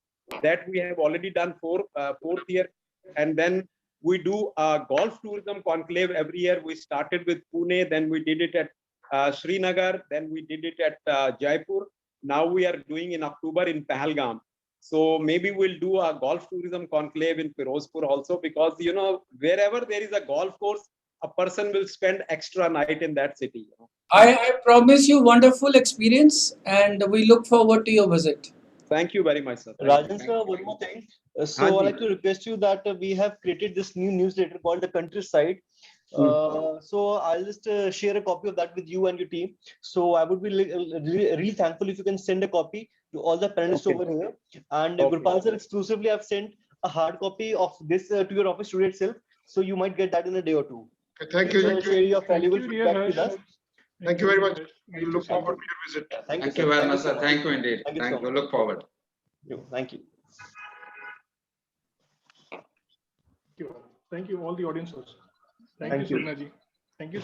That we have already done 4th year. And then we do a Golf Tourism Conclave every year. We started with Pune, then we did it at Srinagar, then we did it at Jaipur. Now we are doing in October in Pahalgam. So maybe we'll do a Golf Tourism Conclave in Firozpur also, because, wherever there is a golf course, a person will spend extra night in that city. I promise you wonderful experience, and we look forward to your visit. Thank you very much, sir. Rajan sir, one more thing. So I'd like to request you that we have created this new newsletter called The Countryside. So I'll just share a copy of that with you and your team. So I would be really thankful if you can send a copy to all the panelists over here. And Gurpal sir, exclusively, I've sent a hard copy of this to your office today itself. So you might get that in a day or two. Okay, thank you. Sir, share your valuable Thank you, dear feedback with Harsh. us. Thank you very much. Nice We to look see you. forward to your visit. Thank Thank sir. you very Thank much, so sir. Thank you indeed. Thank you so Thank you. much. Look forward. Thank you. Thank you. Thank you, all the audience also. Thank Thank you, you. Sugna ji. Thank you,